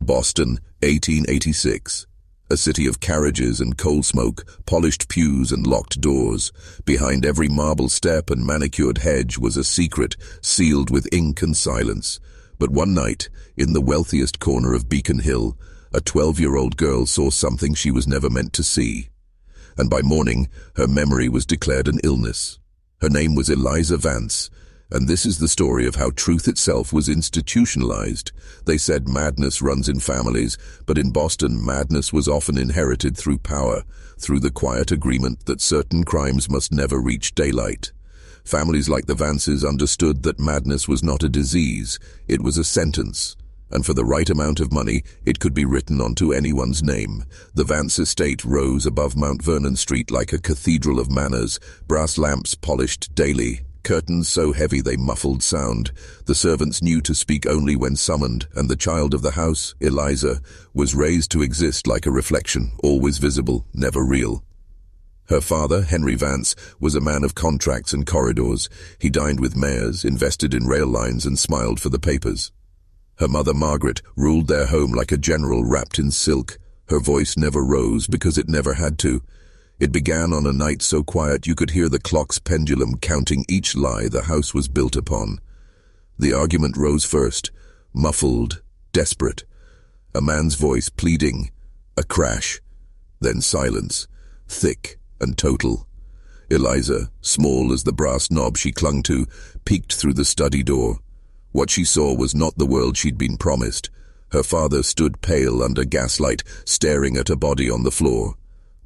Boston, 1886. A city of carriages and coal smoke, polished pews and locked doors. Behind every marble step and manicured hedge was a secret, sealed with ink and silence. But one night, in the wealthiest corner of Beacon Hill, a 12-year-old girl saw something she was never meant to see. And by morning, her memory was declared an illness. Her name was Eliza Vance, and this is the story of how truth itself was institutionalized. They said madness runs in families, but in Boston, madness was often inherited through power, through the quiet agreement that certain crimes must never reach daylight. Families like the Vances understood that madness was not a disease, it was a sentence. And for the right amount of money, it could be written onto anyone's name. The Vance estate rose above Mount Vernon Street like a cathedral of manners, brass lamps polished daily, curtains so heavy they muffled sound. The servants knew to speak only when summoned, and the child of the house, Eliza, was raised to exist like a reflection, always visible, never real. Her father, Henry Vance, was a man of contracts and corridors. He dined with mayors, invested in rail lines, and smiled for the papers. Her mother, Margaret, ruled their home like a general wrapped in silk. Her voice never rose because it never had to. It began on a night so quiet you could hear the clock's pendulum counting each lie the house was built upon. The argument rose first, muffled, desperate. A man's voice pleading, a crash, then silence, thick and total. Eliza, small as the brass knob she clung to, peeked through the study door. What she saw was not the world she'd been promised. Her father stood pale under gaslight, staring at a body on the floor.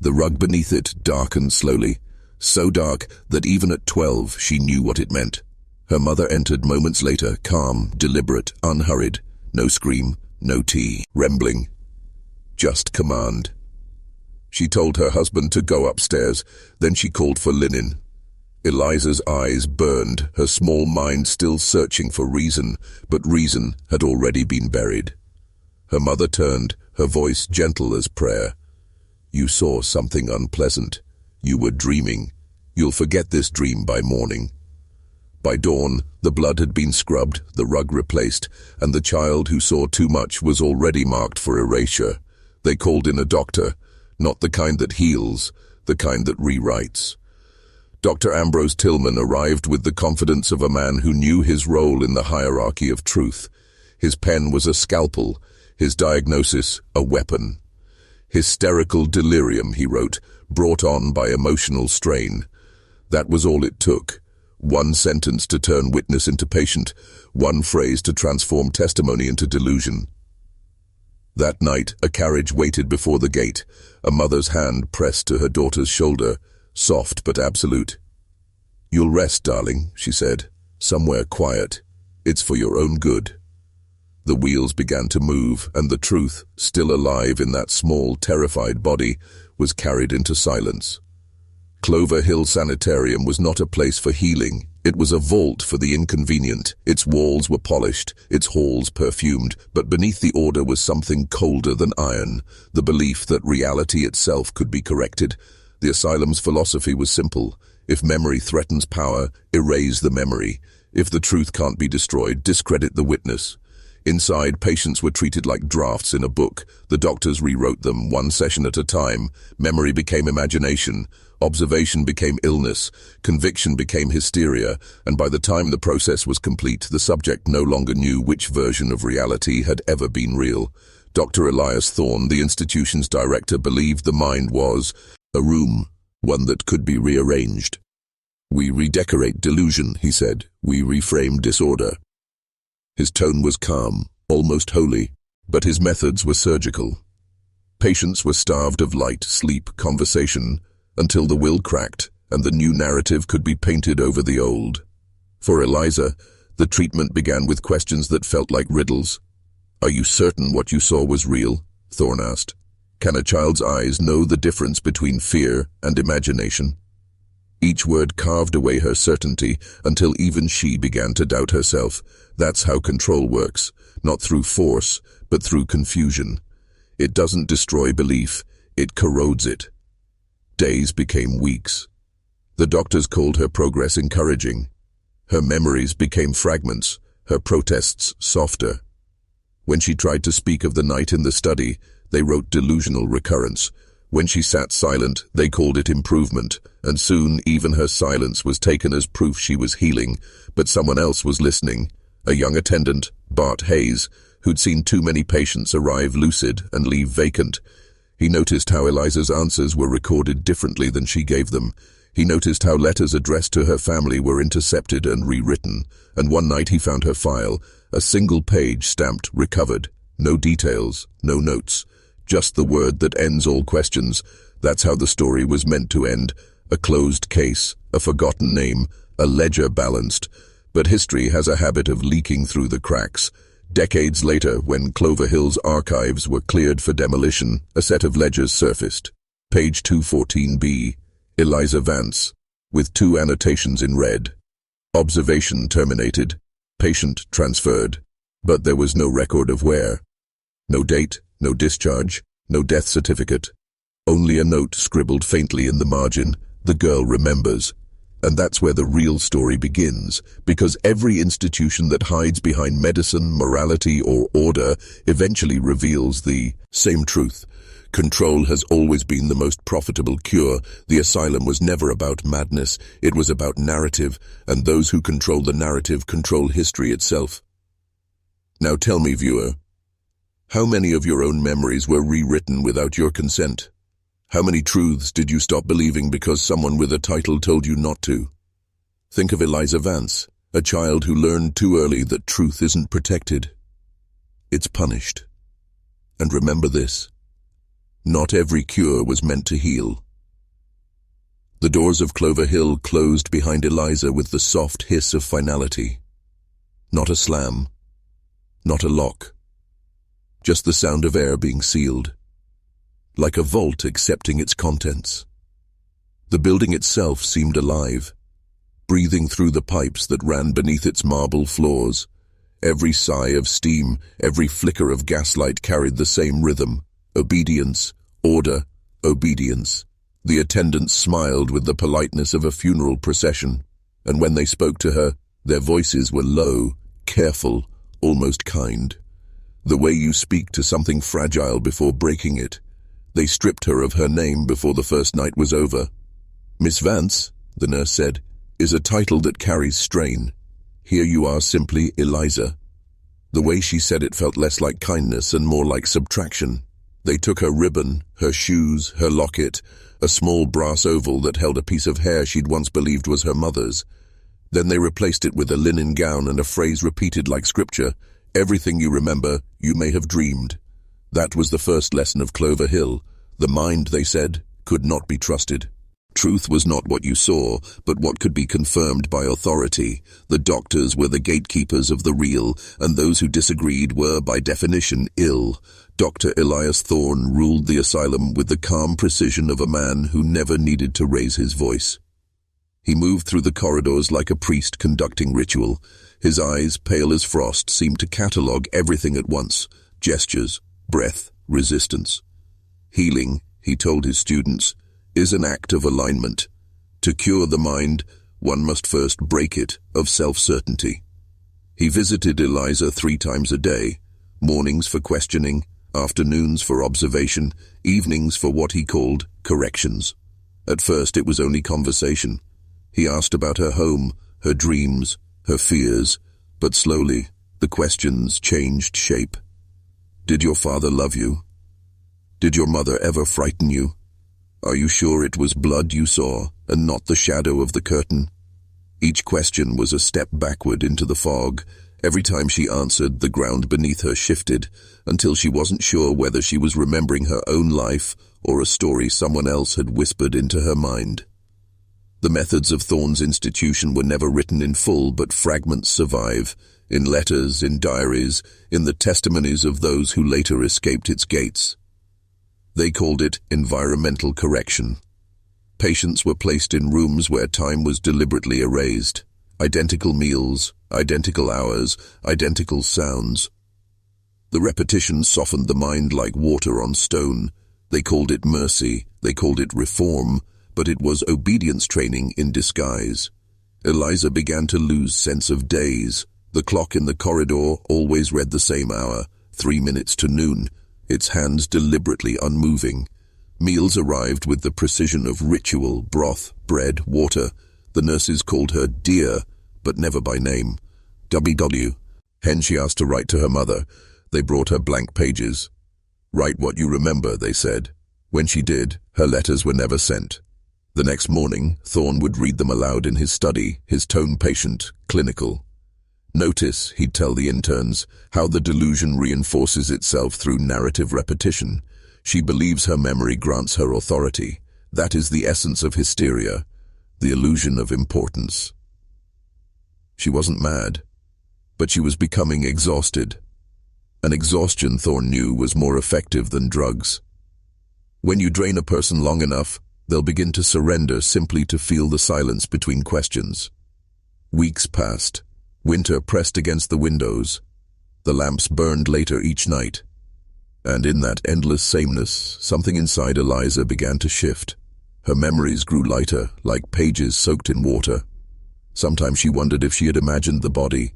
The rug beneath it darkened slowly, so dark that even at 12 she knew what it meant. Her mother entered moments later, calm, deliberate, unhurried. No scream, no tea, rembling. Just command. She told her husband to go upstairs, then she called for linen. Eliza's eyes burned, her small mind still searching for reason, but reason had already been buried. Her mother turned, her voice gentle as prayer. You saw something unpleasant. You were dreaming. You'll forget this dream by morning. By dawn, the blood had been scrubbed, the rug replaced, and the child who saw too much was already marked for erasure. They called in a doctor, not the kind that heals, the kind that rewrites. Dr. Ambrose Tillman arrived with the confidence of a man who knew his role in the hierarchy of truth. His pen was a scalpel, his diagnosis a weapon. Hysterical delirium, he wrote, brought on by emotional strain. That was all it took. One sentence to turn witness into patient, one phrase to transform testimony into delusion. That night, a carriage waited before the gate, a mother's hand pressed to her daughter's shoulder, soft but absolute. You'll rest, darling, she said, somewhere quiet. It's for your own good. The wheels began to move, and the truth, still alive in that small, terrified body, was carried into silence. Clover Hill Sanitarium was not a place for healing. It was a vault for the inconvenient. Its walls were polished, its halls perfumed, but beneath the order was something colder than iron, the belief that reality itself could be corrected. The asylum's philosophy was simple. If memory threatens power, erase the memory. If the truth can't be destroyed, discredit the witness. Inside, patients were treated like drafts in a book. The doctors rewrote them, one session at a time. Memory became imagination. Observation became illness. Conviction became hysteria. And by the time the process was complete, the subject no longer knew which version of reality had ever been real. Dr. Elias Thorne, the institution's director, believed the mind was a room, one that could be rearranged. We redecorate delusion, he said. We reframe disorder. His tone was calm, almost holy, but his methods were surgical. Patients were starved of light, sleep, conversation, until the will cracked and the new narrative could be painted over the old. For Eliza, the treatment began with questions that felt like riddles. Are you certain what you saw was real? Thorne asked. Can a child's eyes know the difference between fear and imagination? Each word carved away her certainty until even she began to doubt herself. That's how control works, not through force, but through confusion. It doesn't destroy belief, it corrodes it. Days became weeks. The doctors called her progress encouraging. Her memories became fragments, her protests softer. When she tried to speak of the night in the study, they wrote delusional recurrence. When she sat silent, they called it improvement, and soon even her silence was taken as proof she was healing. But someone else was listening, a young attendant, Bart Hayes, who'd seen too many patients arrive lucid and leave vacant. He noticed how Eliza's answers were recorded differently than she gave them. He noticed how letters addressed to her family were intercepted and rewritten, and one night he found her file, a single page stamped recovered. No details, no notes, just the word that ends all questions. That's how the story was meant to end. A closed case, a forgotten name, a ledger balanced. But history has a habit of leaking through the cracks. Decades later, when Clover Hill's archives were cleared for demolition, a set of ledgers surfaced. Page 214B, Eliza Vance, with 2 annotations in red. Observation terminated. Patient transferred. But there was no record of where. No date, no discharge, no death certificate. Only a note scribbled faintly in the margin. The girl remembers. And that's where the real story begins, because every institution that hides behind medicine, morality, or order eventually reveals the same truth. Control has always been the most profitable cure. The asylum was never about madness, it was about narrative, and those who control the narrative control history itself. Now tell me, viewer, how many of your own memories were rewritten without your consent? How many truths did you stop believing because someone with a title told you not to? Think of Eliza Vance, a child who learned too early that truth isn't protected. It's punished. And remember this. Not every cure was meant to heal. The doors of Clover Hill closed behind Eliza with the soft hiss of finality. Not a slam. Not a lock. Just the sound of air being sealed. Like a vault accepting its contents. The building itself seemed alive, breathing through the pipes that ran beneath its marble floors. Every sigh of steam, every flicker of gaslight carried the same rhythm. Obedience, order, obedience. The attendants smiled with the politeness of a funeral procession, and when they spoke to her, their voices were low, careful, almost kind. The way you speak to something fragile before breaking it. They stripped her of her name before the first night was over. Miss Vance, the nurse said, is a title that carries strain. Here you are simply Eliza. The way she said it felt less like kindness and more like subtraction. They took her ribbon, her shoes, her locket, a small brass oval that held a piece of hair she'd once believed was her mother's. Then they replaced it with a linen gown and a phrase repeated like scripture, "Everything you remember, you may have dreamed." That was the first lesson of Clover Hill. The mind, they said, could not be trusted. Truth was not what you saw, but what could be confirmed by authority. The doctors were the gatekeepers of the real, and those who disagreed were, by definition, ill. Dr. Elias Thorne ruled the asylum with the calm precision of a man who never needed to raise his voice. He moved through the corridors like a priest conducting ritual. His eyes, pale as frost, seemed to catalogue everything at once. Gestures, breath, resistance. Healing, he told his students, is an act of alignment. To cure the mind, one must first break it of self-certainty. He visited Eliza 3 times a day, mornings for questioning, afternoons for observation, evenings for what he called corrections. At first it was only conversation. He asked about her home, her dreams, her fears, but slowly the questions changed shape. Did your father love you? Did your mother ever frighten you? Are you sure it was blood you saw, and not the shadow of the curtain? Each question was a step backward into the fog. Every time she answered, the ground beneath her shifted, until she wasn't sure whether she was remembering her own life or a story someone else had whispered into her mind. The methods of Thorne's institution were never written in full, but fragments survive, in letters, in diaries, in the testimonies of those who later escaped its gates. They called it environmental correction. Patients were placed in rooms where time was deliberately erased. Identical meals, identical hours, identical sounds. The repetition softened the mind like water on stone. They called it mercy, they called it reform, but it was obedience training in disguise. Eliza began to lose sense of days. The clock in the corridor always read the same hour. 3 minutes to noon, its hands deliberately unmoving. Meals arrived with the precision of ritual: broth, bread, water. The nurses called her dear, but never by name. WW. Hence she asked to write to her mother. They brought her blank pages. "Write what you remember," they said. When she did, her letters were never sent. The next morning, Thorn would read them aloud in his study, his tone patient, clinical. "Notice," he'd tell the interns, "how the delusion reinforces itself through narrative repetition. She believes her memory grants her authority. That is the essence of hysteria, the illusion of importance." She wasn't mad, but she was becoming exhausted. An exhaustion Thorn knew was more effective than drugs. When you drain a person long enough, they'll begin to surrender simply to feel the silence between questions. Weeks passed. Winter pressed against the windows. The lamps burned later each night. And in that endless sameness, something inside Eliza began to shift. Her memories grew lighter, like pages soaked in water. Sometimes she wondered if she had imagined the body.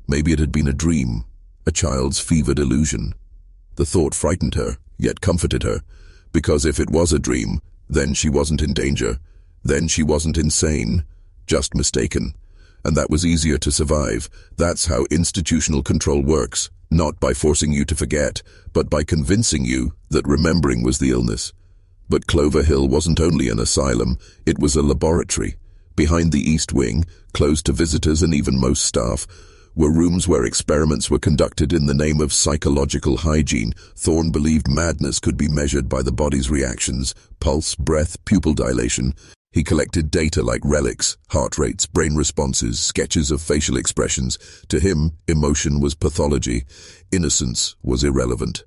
Maybe it had been a dream, a child's fevered illusion. The thought frightened her, yet comforted her, because if it was a dream, then she wasn't in danger. Then she wasn't insane, just mistaken. And that was easier to survive. That's how institutional control works, not by forcing you to forget, but by convincing you that remembering was the illness. But Clover Hill wasn't only an asylum, it was a laboratory. Behind the East Wing, closed to visitors and even most staff, were rooms where experiments were conducted in the name of psychological hygiene. Thorn believed madness could be measured by the body's reactions: pulse, breath, pupil dilation. He collected data like relics, heart rates, brain responses, sketches of facial expressions. To him, emotion was pathology. Innocence was irrelevant.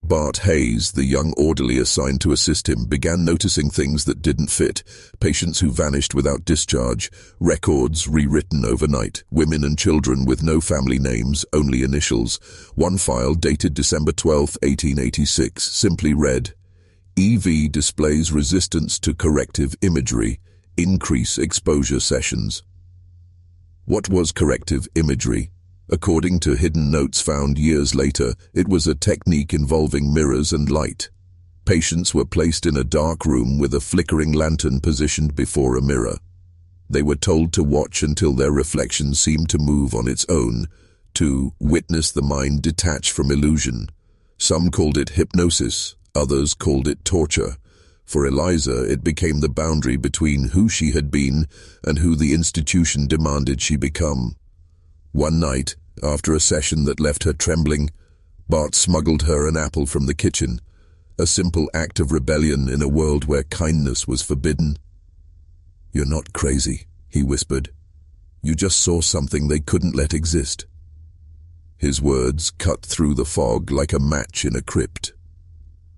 Bart Hayes, the young orderly assigned to assist him, began noticing things that didn't fit: patients who vanished without discharge, records rewritten overnight, women and children with no family names, only initials. One file, dated December 12, 1886, simply read, "EV displays resistance to corrective imagery. Increase exposure sessions." What was corrective imagery? According to hidden notes found years later, it was a technique involving mirrors and light. Patients were placed in a dark room with a flickering lantern positioned before a mirror. They were told to watch until their reflection seemed to move on its own, to witness the mind detach from illusion. Some called it hypnosis, others called it torture. For Eliza, it became the boundary between who she had been and who the institution demanded she become. One night, after a session that left her trembling, Bart smuggled her an apple from the kitchen, a simple act of rebellion in a world where kindness was forbidden. "You're not crazy," he whispered. "You just saw something they couldn't let exist." His words cut through the fog like a match in a crypt.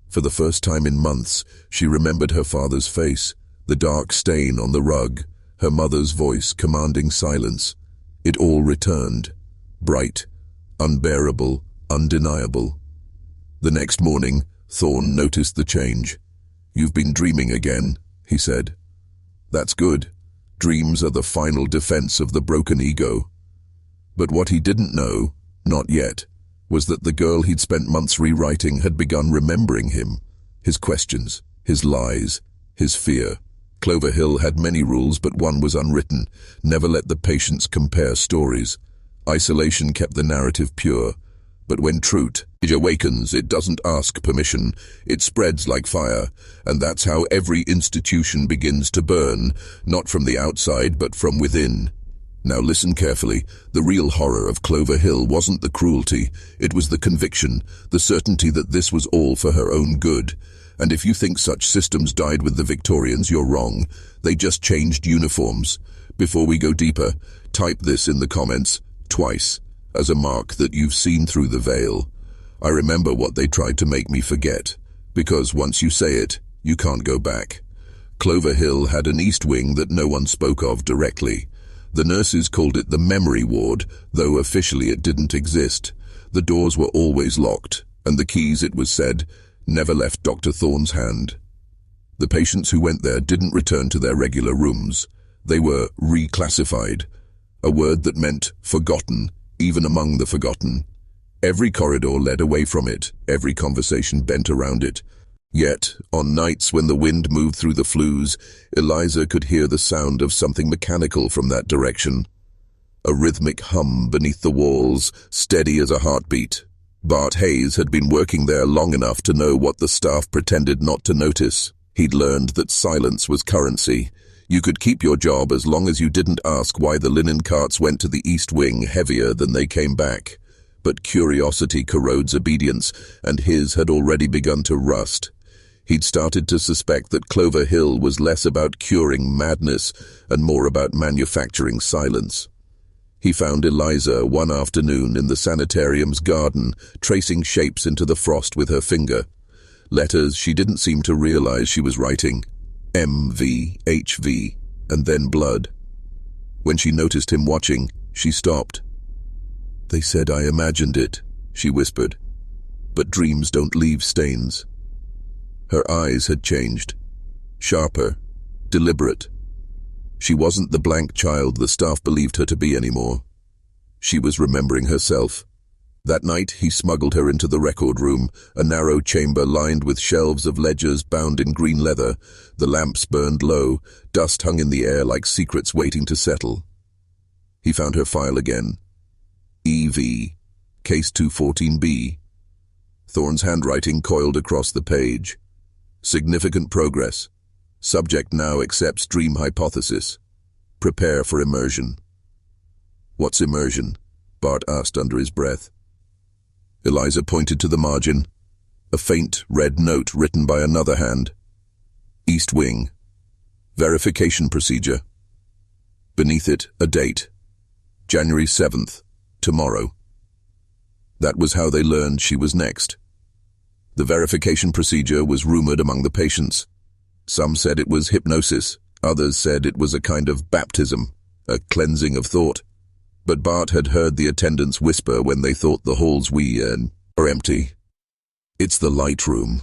For the first time in months, she remembered her father's face, the dark stain on the rug, her mother's voice commanding silence. It all returned, bright, unbearable, undeniable. The next morning, Thorn noticed the change. "You've been dreaming again," he said. "That's good. Dreams are the final defense of the broken ego." But what he didn't know, not yet, was that the girl he'd spent months rewriting had begun remembering him, his questions, his lies, his fear. Clover Hill had many rules, but one was unwritten: never let the patients compare stories. Isolation kept the narrative pure. But when truth awakens, it doesn't ask permission. It spreads like fire, and that's how every institution begins to burn, not from the outside, but from within. Now listen carefully. The real horror of Clover Hill wasn't the cruelty. It was the conviction, the certainty that this was all for her own good. And if you think such systems died with the Victorians, you're wrong. They just changed uniforms. Before we go deeper, type this in the comments, twice, as a mark that you've seen through the veil. I remember what they tried to make me forget, because once you say it, you can't go back. Clover Hill had an East Wing that no one spoke of directly. The nurses called it the memory ward, though officially it didn't exist. The doors were always locked, and the keys, it was said, never left Dr. Thorne's hand. The patients who went there didn't return to their regular rooms. They were reclassified, a word that meant forgotten, even among the forgotten. Every corridor led away from it, every conversation bent around it. Yet, on nights when the wind moved through the flues, Eliza could hear the sound of something mechanical from that direction. A rhythmic hum beneath the walls, steady as a heartbeat. Bart Hayes had been working there long enough to know what the staff pretended not to notice. He'd learned that silence was currency. You could keep your job as long as you didn't ask why the linen carts went to the East Wing heavier than they came back. But curiosity corrodes obedience, and his had already begun to rust. He'd started to suspect that Clover Hill was less about curing madness and more about manufacturing silence. He found Eliza one afternoon in the sanitarium's garden, tracing shapes into the frost with her finger. Letters she didn't seem to realize she was writing. M.V., H.V., and then blood. When she noticed him watching, she stopped. "They said I imagined it," she whispered. "But dreams don't leave stains." Her eyes had changed. Sharper, deliberate. She wasn't the blank child the staff believed her to be anymore. She was remembering herself. That night, he smuggled her into the record room, a narrow chamber lined with shelves of ledgers bound in green leather. The lamps burned low, dust hung in the air like secrets waiting to settle. He found her file again. E.V., Case 214B. Thorne's handwriting coiled across the page. Significant progress. Subject now accepts dream hypothesis. Prepare for immersion. "What's immersion?" Bart asked under his breath. Eliza pointed to the margin. A faint red note written by another hand. East Wing. Verification procedure. Beneath it, a date. January 7th. Tomorrow. That was how they learned she was next. The verification procedure was rumored among the patients. Some said it was hypnosis. Others said it was a kind of baptism, a cleansing of thought. But Bart had heard the attendants whisper when they thought the halls were empty. "It's the light room."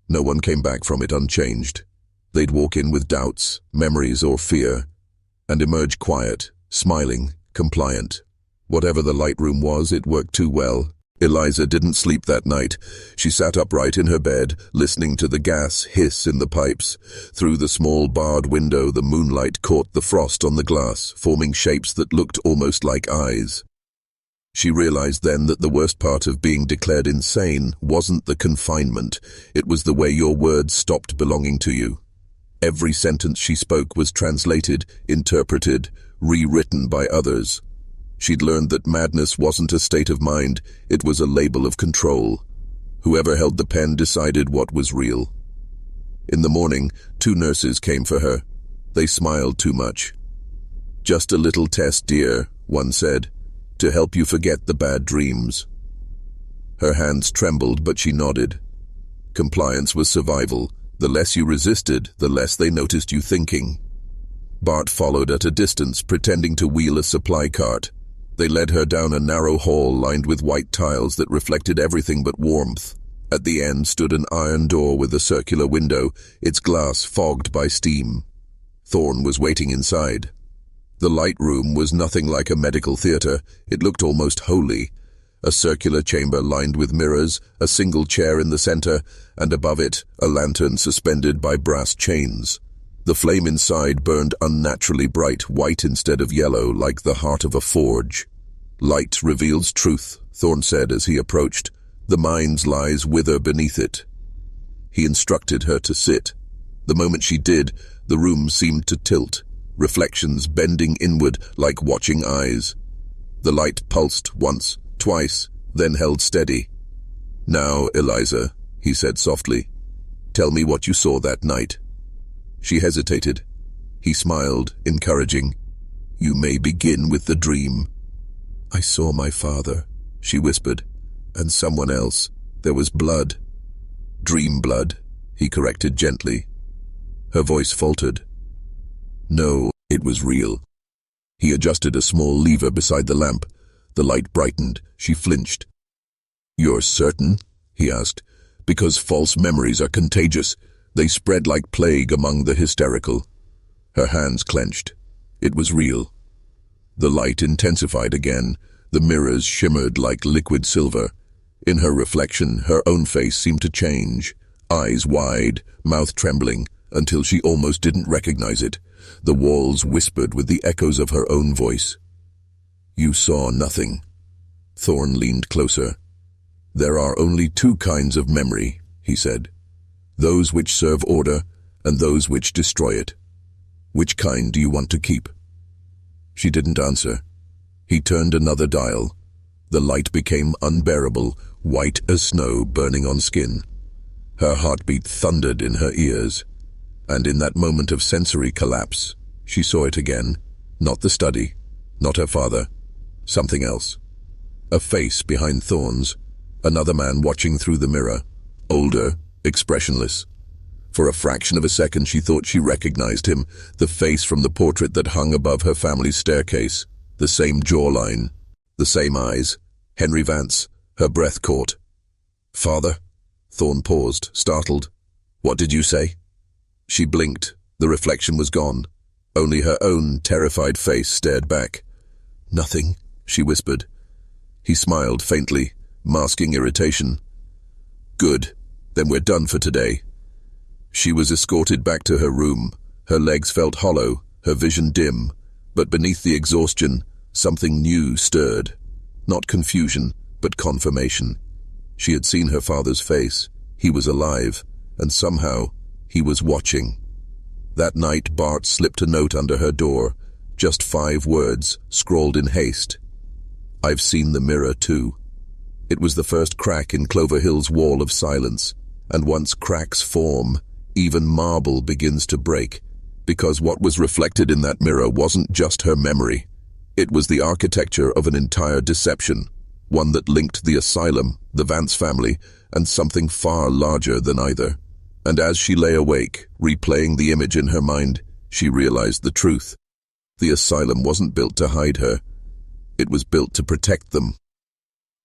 No one came back from it unchanged. They'd walk in with doubts, memories, or fear, and emerge quiet, smiling, compliant. Whatever the light room was, it worked too well. Eliza didn't sleep that night. She sat upright in her bed, listening to the gas hiss in the pipes. Through the small barred window, the moonlight caught the frost on the glass, forming shapes that looked almost like eyes. She realized then that the worst part of being declared insane wasn't the confinement. It was the way your words stopped belonging to you. Every sentence she spoke was translated, interpreted, rewritten by others. She'd learned that madness wasn't a state of mind, it was a label of control. Whoever held the pen decided what was real. In the morning, 2 nurses came for her. They smiled too much. "Just a little test, dear," one said, "to help you forget the bad dreams." Her hands trembled, but she nodded. Compliance was survival. The less you resisted, the less they noticed you thinking. Bart followed at a distance, pretending to wheel a supply cart. They led her down a narrow hall lined with white tiles that reflected everything but warmth. At the end stood an iron door with a circular window, its glass fogged by steam. Thorne was waiting inside. The light room was nothing like a medical theater. It looked almost holy. A circular chamber lined with mirrors, a single chair in the center, and above it, a lantern suspended by brass chains. The flame inside burned unnaturally bright, white instead of yellow, like the heart of a forge. "Light reveals truth," Thorne said as he approached. "The mind's lies wither beneath it." He instructed her to sit. The moment she did, the room seemed to tilt, reflections bending inward like watching eyes. The light pulsed once, twice, then held steady. "Now, Eliza," he said softly, "tell me what you saw that night." She hesitated. He smiled, encouraging. "You may begin with the dream." "I saw my father," she whispered, "and someone else. There was blood." "Dream blood," he corrected gently. Her voice faltered. "No, it was real." He adjusted a small lever beside the lamp. The light brightened. She flinched. "You're certain?" he asked. "Because false memories are contagious. They spread like plague among the hysterical." Her hands clenched. It was real. The light intensified again. The mirrors shimmered like liquid silver. In her reflection, her own face seemed to change. Eyes wide, mouth trembling, until she almost didn't recognize it. The walls whispered with the echoes of her own voice. "You saw nothing." Thorn leaned closer. "There are only two kinds of memory," he said. "Those which serve order, and those which destroy it. Which kind do you want to keep?" She didn't answer. He turned another dial. The light became unbearable, white as snow burning on skin. Her heartbeat thundered in her ears. And in that moment of sensory collapse, she saw it again. Not the study, not her father. Something else. A face behind thorns. Another man watching through the mirror. Older, expressionless. For a fraction of a second she thought she recognized him, the face from the portrait that hung above her family's staircase. The same jawline, the same eyes. Henry Vance, her breath caught. "Father?" Thorn paused, startled. "What did you say?" She blinked. The reflection was gone. Only her own terrified face stared back. "Nothing," she whispered. He smiled faintly, masking irritation. "Good. Then we're done for today." She was escorted back to her room. Her legs felt hollow, her vision dim, but beneath the exhaustion, something new stirred. Not confusion, but confirmation. She had seen her father's face. He was alive, and somehow he was watching. That night, Bart slipped a note under her door, just 5 words, scrawled in haste. "I've seen the mirror too." It was the first crack in Clover Hill's wall of silence, and once cracks form, even marble begins to break, because what was reflected in that mirror wasn't just her memory. It was the architecture of an entire deception, one that linked the Asylum, the Vance family, and something far larger than either. And as she lay awake, replaying the image in her mind, she realized the truth. The Asylum wasn't built to hide her. It was built to protect them.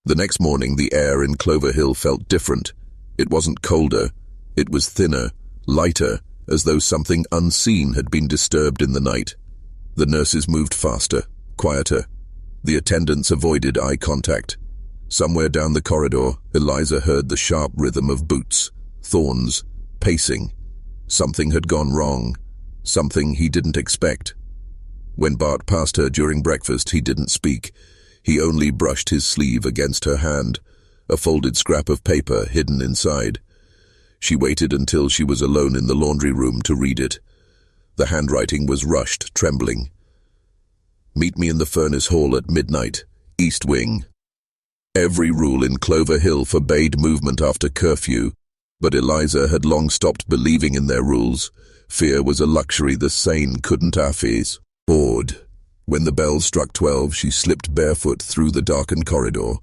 The next morning, the air in Clover Hill felt different. It wasn't colder. It was thinner, lighter, as though something unseen had been disturbed in the night. The nurses moved faster, quieter. The attendants avoided eye contact. Somewhere down the corridor, Eliza heard the sharp rhythm of boots, Thorn's, pacing. Something had gone wrong. Something he didn't expect. When Bart passed her during breakfast, he didn't speak. He only brushed his sleeve against her hand, a folded scrap of paper hidden inside. She waited until she was alone in the laundry room to read it. The handwriting was rushed, trembling. "Meet me in the furnace hall at midnight, East Wing." Every rule in Clover Hill forbade movement after curfew, but Eliza had long stopped believing in their rules. Fear was a luxury the sane couldn't afford. When the bell struck 12, she slipped barefoot through the darkened corridor.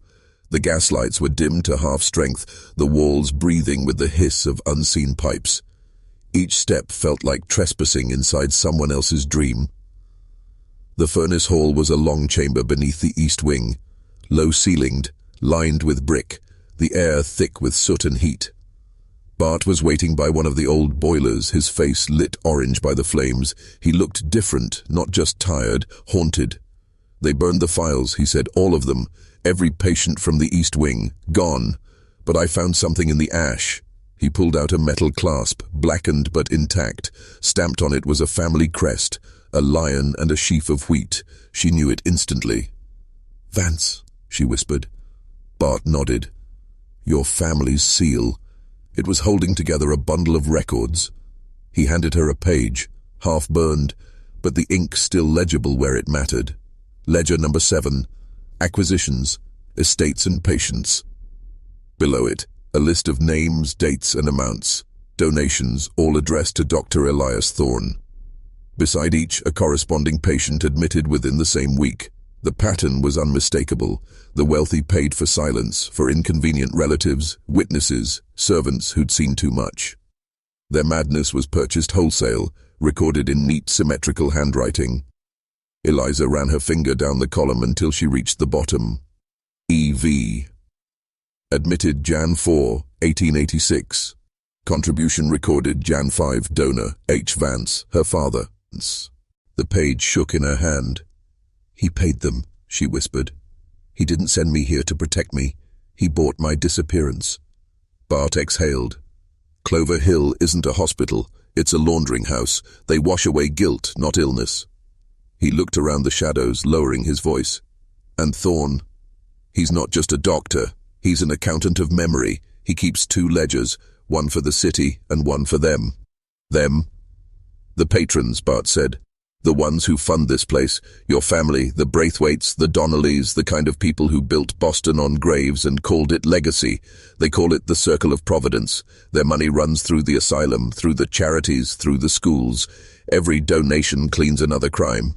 The gaslights were dimmed to half-strength, the walls breathing with the hiss of unseen pipes. Each step felt like trespassing inside someone else's dream. The furnace hall was a long chamber beneath the east wing, low-ceilinged, lined with brick, the air thick with soot and heat. Bart was waiting by one of the old boilers, his face lit orange by the flames. He looked different, not just tired, haunted. "They burned the files," he said, "all of them. Every patient from the East Wing, gone. But I found something in the ash." He pulled out a metal clasp, blackened but intact. Stamped on it was a family crest, a lion and a sheaf of wheat. She knew it instantly. "Vance," she whispered. Bart nodded. "Your family's seal." It was holding together a bundle of records. He handed her a page, half-burned, but the ink still legible where it mattered. Ledger number 7, Acquisitions, Estates and Patients. Below it, a list of names, dates and amounts. Donations, all addressed to Dr. Elias Thorn. Beside each, a corresponding patient admitted within the same week. The pattern was unmistakable. The wealthy paid for silence, for inconvenient relatives, witnesses, servants who'd seen too much. Their madness was purchased wholesale, recorded in neat, symmetrical handwriting. Eliza ran her finger down the column until she reached the bottom. E.V. Admitted Jan 4, 1886. Contribution recorded Jan 5, donor, H. Vance, her father. The page shook in her hand. "He paid them," she whispered. He didn't send me here to protect me. He bought my disappearance. Bart exhaled. Clover Hill isn't a hospital. It's a laundering house. They wash away guilt, not illness. He looked around the shadows, lowering his voice. And Thorn. He's not just a doctor. He's an accountant of memory. He keeps 2 ledgers, one for the city and one for them. Them? The patrons, Bart said. The ones who fund this place. Your family, the Braithwaites, the Donnellys, the kind of people who built Boston on graves and called it legacy. They call it the Circle of Providence. Their money runs through the asylum, through the charities, through the schools. Every donation cleans another crime.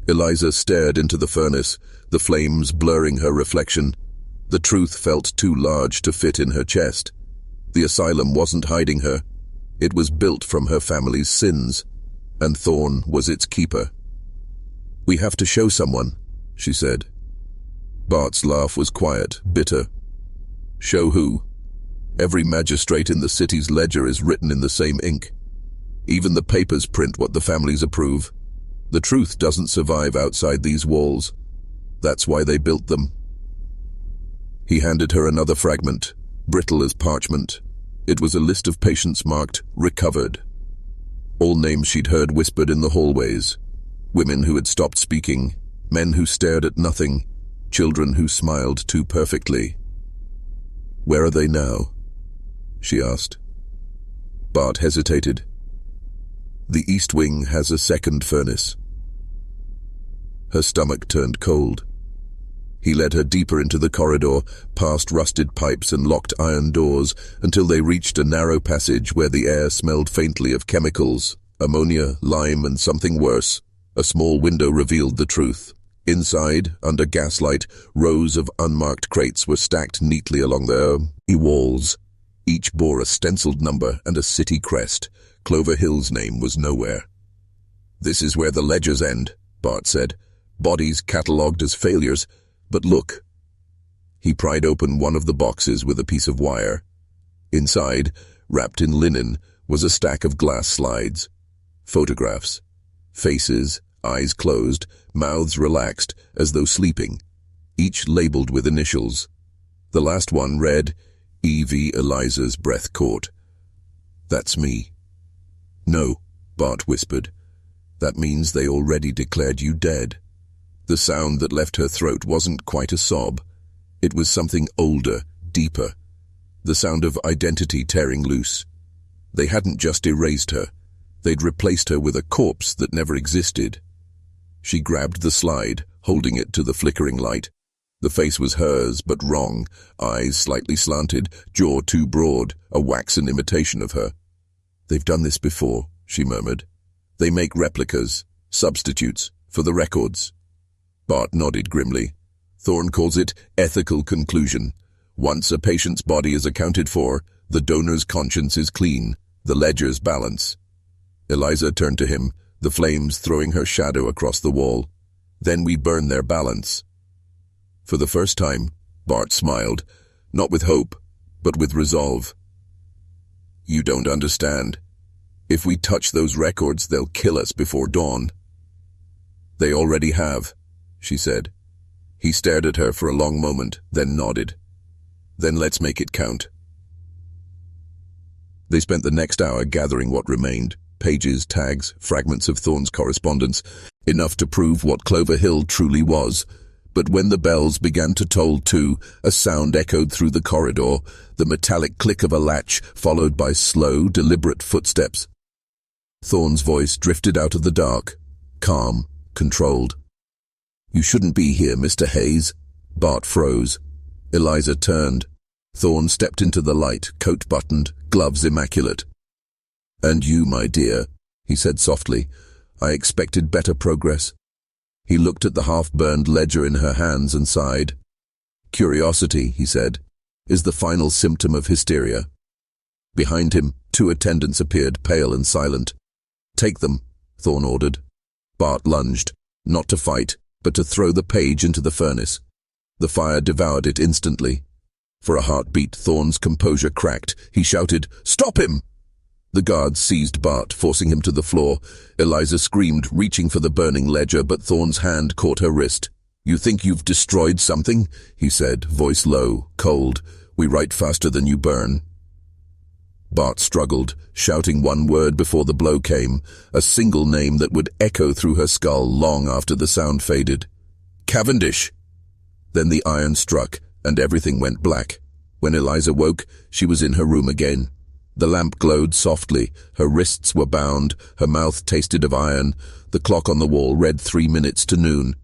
Eliza stared into the furnace, the flames blurring her reflection. The truth felt too large to fit in her chest. The asylum wasn't hiding her. It was built from her family's sins. And Thorn was its keeper. We have to show someone, she said. Bart's laugh was quiet, bitter. Show who? Every magistrate in the city's ledger is written in the same ink. Even the papers print what the families approve. The truth doesn't survive outside these walls. That's why they built them. He handed her another fragment, brittle as parchment. It was a list of patients marked recovered. All names she'd heard whispered in the hallways. Women who had stopped speaking, men who stared at nothing, children who smiled too perfectly. Where are they now? She asked. Bart hesitated. The East Wing has a second furnace. Her stomach turned cold. He led her deeper into the corridor, past rusted pipes and locked iron doors, until they reached a narrow passage where the air smelled faintly of chemicals, ammonia, lime, and something worse. A small window revealed the truth. Inside, under gaslight, rows of unmarked crates were stacked neatly along their walls. Each bore a stenciled number and a city crest. Clover Hill's name was nowhere. This is where the ledgers end, Bart said. Bodies catalogued as failures. But look. He pried open one of the boxes with a piece of wire. Inside, wrapped in linen, was a stack of glass slides. Photographs. Faces, eyes closed, mouths relaxed, as though sleeping. Each labeled with initials. The last one read, E.V. Eliza's breath caught. That's me. No, Bart whispered. That means they already declared you dead. The sound that left her throat wasn't quite a sob. It was something older, deeper. The sound of identity tearing loose. They hadn't just erased her. They'd replaced her with a corpse that never existed. She grabbed the slide, holding it to the flickering light. The face was hers, but wrong. Eyes slightly slanted, jaw too broad, a waxen imitation of her. They've done this before, she murmured. They make replicas, substitutes, for the records. Bart nodded grimly. Thorn calls it ethical conclusion. Once a patient's body is accounted for, the donor's conscience is clean, the ledgers balance. Eliza turned to him, the flames throwing her shadow across the wall. Then we burn their balance. For the first time, Bart smiled, not with hope, but with resolve. You don't understand. If we touch those records, they'll kill us before dawn. They already have, she said. He stared at her for a long moment, then nodded. Then let's make it count. They spent the next hour gathering what remained, pages, tags, fragments of Thorn's correspondence, enough to prove what Clover Hill truly was. But when the bells began to toll too, a sound echoed through the corridor, the metallic click of a latch, followed by slow, deliberate footsteps. Thorn's voice drifted out of the dark, calm, controlled. You shouldn't be here, Mr. Hayes. Bart froze. Eliza turned. Thorn stepped into the light, coat buttoned, gloves immaculate. And you, my dear, he said softly. I expected better progress. He looked at the half-burned ledger in her hands and sighed. Curiosity, he said, is the final symptom of hysteria. Behind him, 2 attendants appeared, pale and silent. Take them, Thorn ordered. Bart lunged, not to fight, but to throw the page into the furnace. The fire devoured it instantly. For a heartbeat, Thorn's composure cracked. He shouted, "Stop him!" The guards seized Bart, forcing him to the floor. Eliza screamed, reaching for the burning ledger, but Thorn's hand caught her wrist. "You think you've destroyed something?" he said, voice low, cold. "We write faster than you burn." Bart struggled, shouting one word before the blow came, a single name that would echo through her skull long after the sound faded. "Cavendish!" Then the iron struck, and everything went black. When Eliza woke, she was in her room again. The lamp glowed softly, her wrists were bound, her mouth tasted of iron. The clock on the wall read 3 minutes to noon,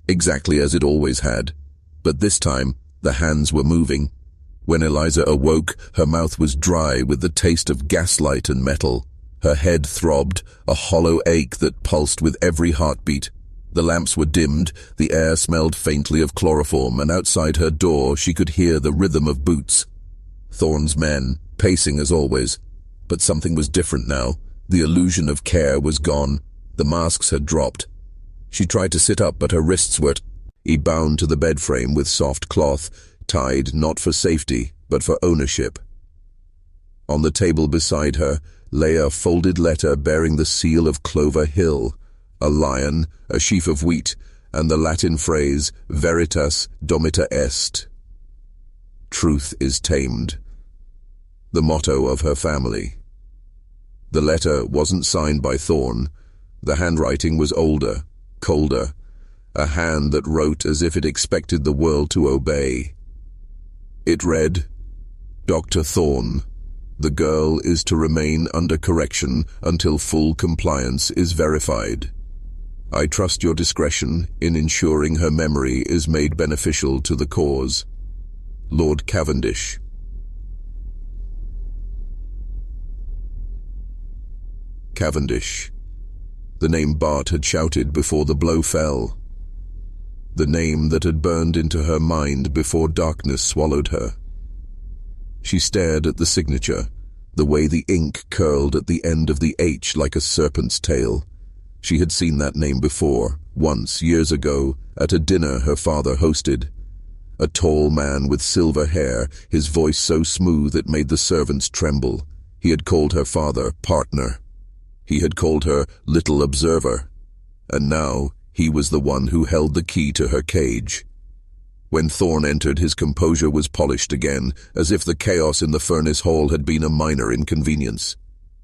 exactly as it always had. But this time, the hands were moving. When Eliza awoke, her mouth was dry with the taste of gaslight and metal. Her head throbbed, a hollow ache that pulsed with every heartbeat. The lamps were dimmed, the air smelled faintly of chloroform, and outside her door she could hear the rhythm of boots. Thorne's men, pacing as always. But something was different now. The illusion of care was gone. The masks had dropped. She tried to sit up, but her wrists were bound to the bed frame with soft cloth, tied not for safety, but for ownership. On the table beside her lay a folded letter bearing the seal of Clover Hill, a lion, a sheaf of wheat, and the Latin phrase Veritas Domita Est. Truth is tamed. The motto of her family. The letter wasn't signed by Thorne. The handwriting was older, colder, a hand that wrote as if it expected the world to obey. It read, "Dr. Thorne, the girl is to remain under correction until full compliance is verified. I trust your discretion in ensuring her memory is made beneficial to the cause. Lord Cavendish." Cavendish. The name Bart had shouted before the blow fell. The name that had burned into her mind before darkness swallowed her. She stared at the signature, the way the ink curled at the end of the H like a serpent's tail. She had seen that name before, once, years ago, at a dinner her father hosted. A tall man with silver hair, his voice so smooth it made the servants tremble. He had called her father partner. He had called her little observer. And now he was the one who held the key to her cage. When Thorne entered, his composure was polished again, as if the chaos in the furnace hall had been a minor inconvenience.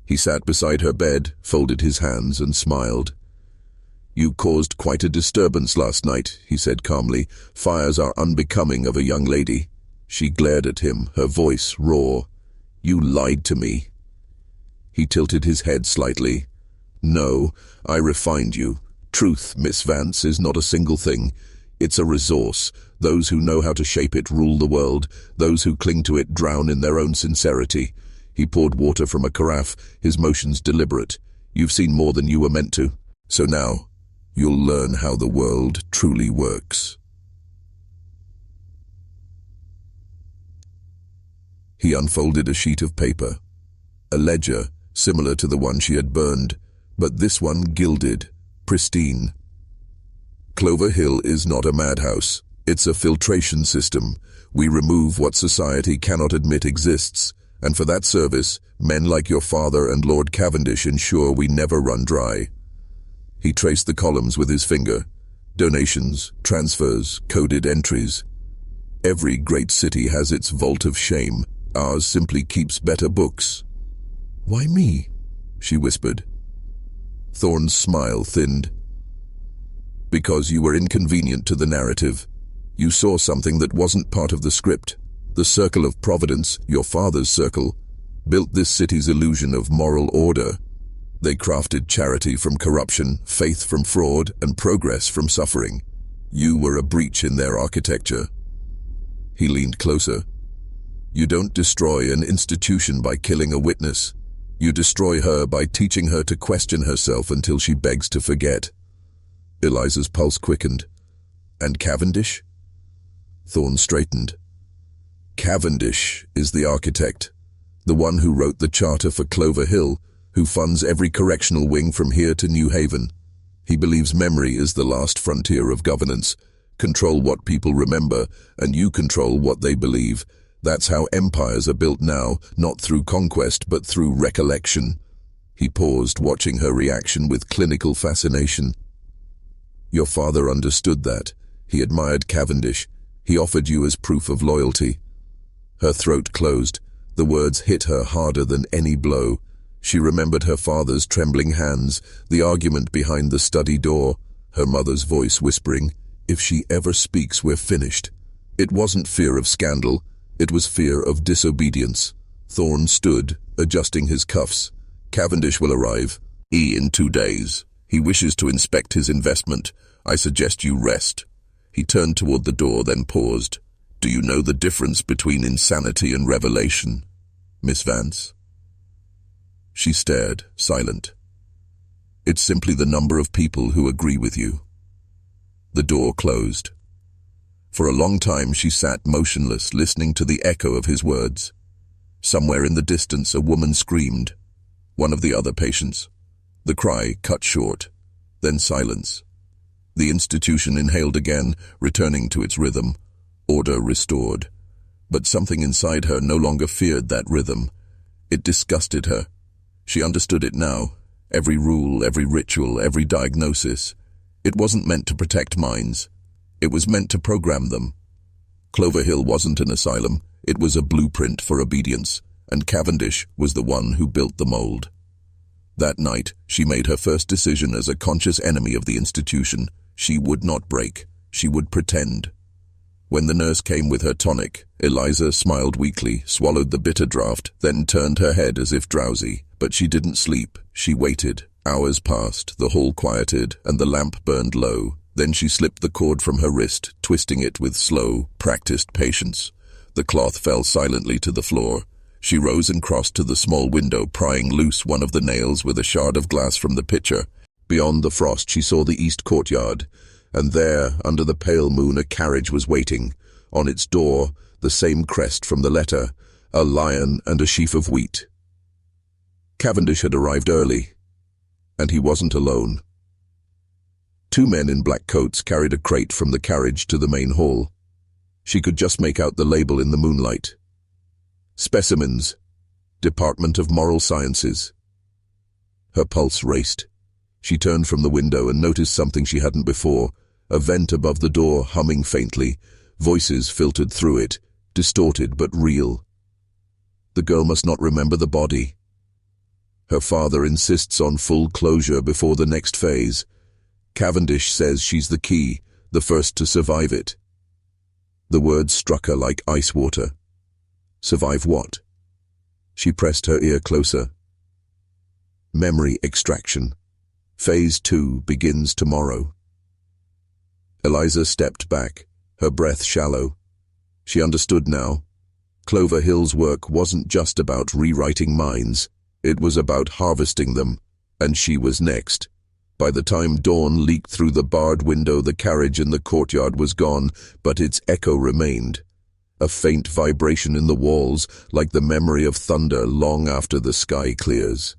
He sat beside her bed, folded his hands, and smiled. "You caused quite a disturbance last night," he said calmly. "Fires are unbecoming of a young lady." She glared at him, her voice raw. "You lied to me." He tilted his head slightly. "No, I refined you. Truth, Miss Vance, is not a single thing. It's a resource. Those who know how to shape it rule the world. Those who cling to it drown in their own sincerity." He poured water from a carafe, his motions deliberate. "You've seen more than you were meant to. So now, you'll learn how the world truly works." He unfolded a sheet of paper. A ledger, similar to the one she had burned, but this one gilded, pristine. "Clover Hill is not a madhouse. It's a filtration system. We remove what society cannot admit exists, and for that service, men like your father and Lord Cavendish ensure we never run dry." He traced the columns with his finger. Donations, transfers, coded entries. Every great city has its vault of shame. Ours simply keeps better books. "Why me?" she whispered. Thorne's smile thinned. "Because you were inconvenient to the narrative. You saw something that wasn't part of the script. The circle of providence, your father's circle, built this city's illusion of moral order. They crafted charity from corruption, faith from fraud, and progress from suffering. You were a breach in their architecture." He leaned closer. "You don't destroy an institution by killing a witness. You destroy her by teaching her to question herself until she begs to forget." Eliza's pulse quickened. "And Cavendish?" Thorne straightened. "Cavendish is the architect, the one who wrote the charter for Clover Hill, who funds every correctional wing from here to New Haven. He believes memory is the last frontier of governance. Control what people remember, and you control what they believe. That's how empires are built now, not through conquest, but through recollection." He paused, watching her reaction with clinical fascination. "Your father understood that. He admired Cavendish. He offered you as proof of loyalty. Her throat closed. The words hit her harder than any blow. She remembered her father's trembling hands, the argument behind the study door, her mother's voice whispering, "If she ever speaks, we're finished." It wasn't fear of scandal. It was fear of disobedience. Thorne stood, adjusting his cuffs. "Cavendish will arrive. In 2 days. He wishes to inspect his investment. I suggest you rest." He turned toward the door, then paused. "Do you know the difference between insanity and revelation, Miss Vance?" She stared, silent. "It's simply the number of people who agree with you." The door closed. For a long time she sat motionless, listening to the echo of his words. Somewhere in the distance a woman screamed. One of the other patients. The cry cut short. Then silence. The institution inhaled again, returning to its rhythm. Order restored. But something inside her no longer feared that rhythm. It disgusted her. She understood it now. Every rule, every ritual, every diagnosis. It wasn't meant to protect minds. It was meant to program them. Clover Hill wasn't an asylum. It was a blueprint for obedience, and Cavendish was the one who built the mold. That night, she made her first decision as a conscious enemy of the institution. She would not break. She would pretend. When the nurse came with her tonic, Eliza smiled weakly, swallowed the bitter draught, then turned her head as if drowsy. But she didn't sleep. She waited. Hours passed, the hall quieted, and the lamp burned low. Then she slipped the cord from her wrist, twisting it with slow, practiced patience. The cloth fell silently to the floor. She rose and crossed to the small window, prying loose one of the nails with a shard of glass from the pitcher. Beyond the frost she saw the east courtyard, and there, under the pale moon, a carriage was waiting. On its door, the same crest from the letter, a lion and a sheaf of wheat. Cavendish had arrived early, and he wasn't alone. 2 men in black coats carried a crate from the carriage to the main hall. She could just make out the label in the moonlight. Specimens, Department of Moral Sciences. Her pulse raced. She turned from the window and noticed something she hadn't before, a vent above the door humming faintly. Voices filtered through it, distorted but real. The girl must not remember the body. Her father insists on full closure before the next phase. Cavendish says she's the key, the first to survive it. The words struck her like ice water. Survive what? She pressed her ear closer. Memory extraction. Phase 2 begins tomorrow. Eliza stepped back, her breath shallow. She understood now. Clover Hill's work wasn't just about rewriting minds. It was about harvesting them, and she was next. By the time dawn leaked through the barred window, the carriage in the courtyard was gone, but its echo remained. A faint vibration in the walls, like the memory of thunder long after the sky clears.